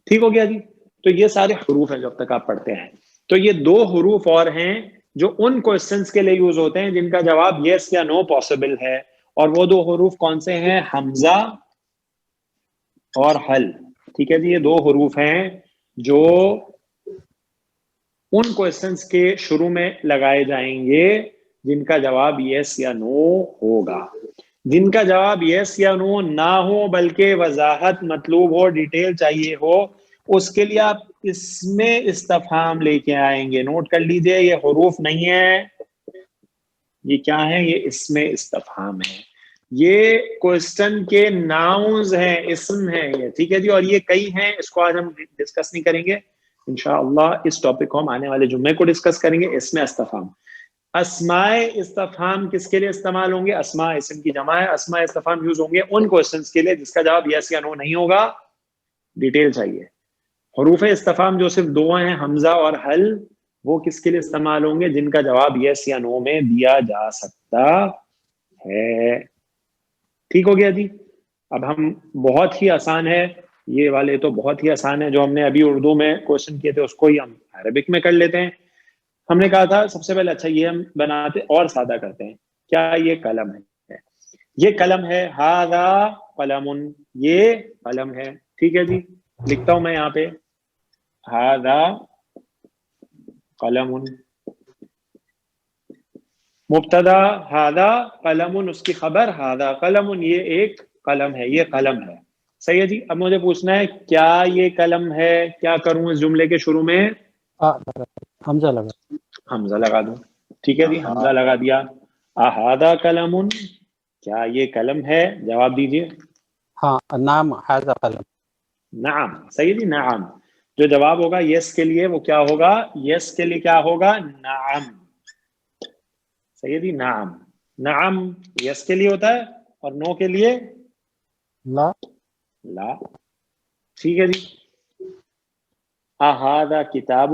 ٹھیک ہو گیا جی. تو یہ سارے حروف ہیں جو اب تک آپ پڑھتے ہیں. تو یہ 2 حروف اور ہیں جو ان کوسچنز کے لیے یوز ہوتے ہیں جن کا جواب یس یا نو پاسبل ہے. اور وہ 2 حروف کون سے ہیں؟ حمزہ اور حل. ٹھیک ہے جی. یہ 2 حروف ہیں جو ان کوسچنز کے شروع میں لگائے جائیں گے جن کا جواب یس یا نو ہوگا. جن کا جواب یس یا نو نہ ہو بلکہ وضاحت مطلوب ہو, ڈیٹیل چاہیے ہو, اس کے لیے آپ اس میں استفہام لے کے آئیں گے. نوٹ کر لیجئے, یہ حروف نہیں ہے, یہ کیا ہے؟ یہ اس میں استفہام ہے. یہ کوسچن کے ناؤنز ہیں, اسم ہیں یہ. ٹھیک ہے جی. اور یہ کئی ہیں, اس کو آج ہم ڈسکس نہیں کریں گے انشاءاللہ. اس ٹاپک کو ہم آنے والے جمعے کو ڈسکس کریں گے. اس میں استفہام, اسماء استفہام کس کے لیے استعمال ہوں گے؟ اسماء اسم کی جمع ہے. اسماء استفہام یوز ہوں گے ان کوسچنز کے لیے جس کا جواب یس یا نو نہیں ہوگا, ڈیٹیل چاہیے. حروف استفہام جو صرف 2 ہیں, حمزہ اور حل, وہ کس کے لیے استعمال ہوں گے؟ جن کا جواب یس یا نو میں دیا جا سکتا ہے. ٹھیک ہو گیا جی. اب ہم بہت ہی آسان ہے, یہ والے تو بہت ہی آسان ہے, جو ہم نے ابھی اردو میں کوشچن کیے تھے اس کو ہی ہم عربک میں کر لیتے ہیں. ہم نے کہا تھا سب سے پہلے اچھا یہ ہم بناتے اور سادہ کرتے ہیں. کیا یہ قلم ہے؟ یہ قلم ہے. ھذا قلم, یہ قلم ہے. ٹھیک ہے جی. لکھتا ہوں میں یہاں پہ ھذا قلم, مبتدا ھذا قلم, اس کی خبر ھذا قلم, یہ ایک قلم ہے, یہ قلم ہے. صحیح ہے جی. اب مجھے پوچھنا ہے کیا یہ قلم ہے؟ کیا کروں اس جملے کے شروع میں؟ حمزہ لگا. حمزہ لگا دوں. ٹھیک ہے جی. حمزہ لگا دیا. اھذا قلم, کیا یہ قلم ہے؟ جواب دیجئے. ہاں نام ھذا قلم. نعم صحیح جی نعم. جو جواب ہوگا یس کے لیے وہ کیا ہوگا؟ یس کے لیے کیا ہوگا؟ نعم. صحیح جی نعم. نعم یس کے لیے ہوتا ہے اور نو کے لیے لا. لا. ٹھیک ہے جی. اھذا کتاب.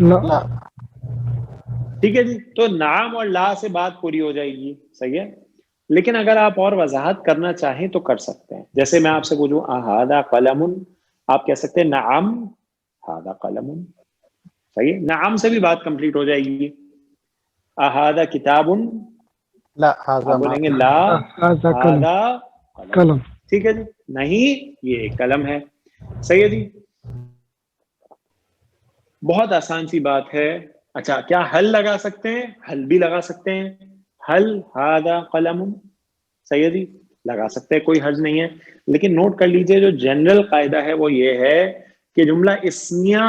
لا. ٹھیک ہے جی. تو نعم اور لا سے بات پوری ہو جائے گی. صحیح ہے. لیکن اگر آپ اور وضاحت کرنا چاہیں تو کر سکتے ہیں. جیسے میں آپ سے پوچھوں اھذا قلم، آپ کہہ سکتے ہیں نعم ھذا قلم. صحیح ہے. نعم سے بھی بات کمپلیٹ ہو جائے گی. اھذا کتاب، لا ھذا آپ بولیں گے ما. لا هذا قلم ھذا قلم. ٹھیک ہے جی. نہیں یہ ایک قلم ہے. صحیح ہے جی. بہت آسان سی بات ہے. اچھا کیا حل لگا سکتے ہیں؟ حل بھی لگا سکتے ہیں. حل ھذا قلم. صحیح ہے جی لگا سکتے ہیں، کوئی حرج نہیں ہے. لیکن نوٹ کر لیجئے جو جنرل قاعدہ ہے وہ یہ ہے کہ جملہ اسمیہ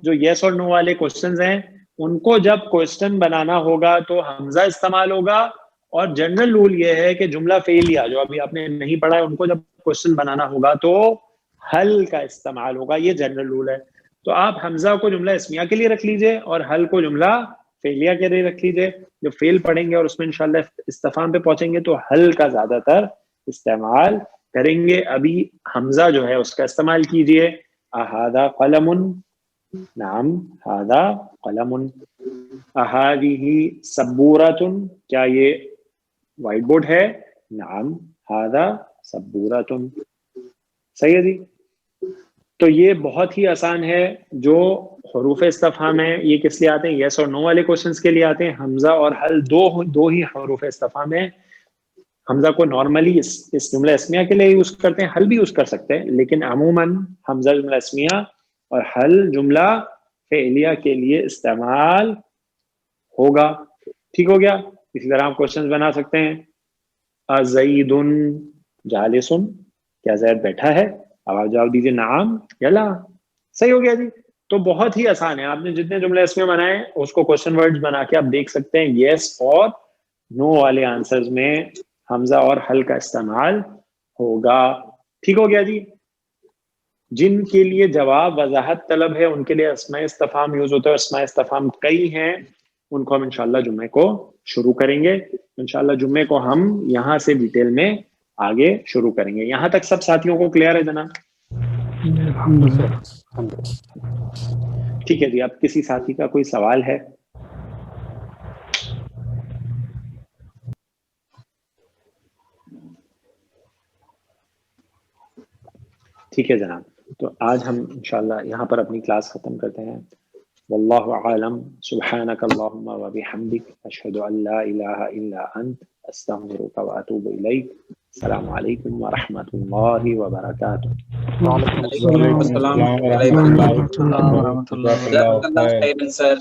جو یس اور نو والے کوشچنز ہیں ان کو جب کوشچن بنانا ہوگا تو حمزہ استعمال ہوگا. اور جنرل رول یہ ہے کہ جملہ فعلیہ جو ابھی آپ نے نہیں پڑھا ہے ان کو جب کوشچن بنانا ہوگا تو حل کا استعمال ہوگا. یہ جنرل رول ہے. تو آپ حمزہ کو جملہ اسمیہ کے لیے رکھ لیجئے اور حل کو جملہ فعلیہ کے لیے رکھ لیجئے. جو فعل پڑھیں گے اور اس میں انشاءاللہ استفہام پہ پہنچیں گے تو حل کا زیادہ تر استعمال کریں گے. ابھی حمزہ جو ہے اس کا استعمال کیجئے. اھذا قلم. نعم ھذا قلم. اھذہ سبورۃ، کیا یہ وائٹ بورڈ ہے؟ نعم ھذا سبورۃ. صحیح ہے جی. تو یہ بہت ہی آسان ہے. جو حروف استفہام ہیں یہ کس لیے آتے ہیں؟ یس اور نو والے کوشچنز کے لیے آتے ہیں. حمزہ اور حل دو ہی حروف استفہام ہیں. حمزہ کو نارملی اس جملہ اسمیہ کے لیے یوز کرتے ہیں، حل بھی یوز کر سکتے ہیں، لیکن عموماً حمزہ جملہ اسمیہ اور حل جملہ فعلیہ کے لیے استعمال ہوگا. ٹھیک ہو گیا. اسی طرح آپ کوشچنز بنا سکتے ہیں. ازید جالس، کیا زید بیٹھا ہے؟ اب آپ جواب دیجیے نعم یا لا. صحیح ہو گیا جی. تو بہت ہی آسان ہے. آپ نے جتنے جملے اس میں بنائے اس کو کوشچن ورڈز بنا کے آپ دیکھ سکتے ہیں. یس اور نو والے آنسرز میں حمزہ اور حل کا استعمال ہوگا. ٹھیک ہو گیا جی. جن کے لیے جواب وضاحت طلب ہے ان کے لیے اسماء استفہام یوز ہوتا ہے. اسماء استفہام کئی ہیں، ان کو ہم انشاءاللہ جمعے کو شروع کریں گے. انشاءاللہ جمعے کو ہم یہاں سے ڈیٹیل میں آگے شروع کریں گے. یہاں تک سب ساتھیوں کو کلیئر ہے جناب؟ الحمدللہ. ٹھیک ہے جی. اب کسی ساتھی کا کوئی سوال ہے؟ ٹھیک ہے جناب. تو آج ہم انشاءاللہ یہاں پر اپنی کلاس ختم کرتے ہیں. واللہ اعلم. سبحانک اللہم و بحمدک، اشہد ان لا الہ الا انت، استغفرک و اتوب الیک. السلام علیکم ورحمۃ اللہ وبرکاتہ. وعلیکم السلام ورحمۃ اللہ وبرکاتہ. جزاک اللہ خیرا سر.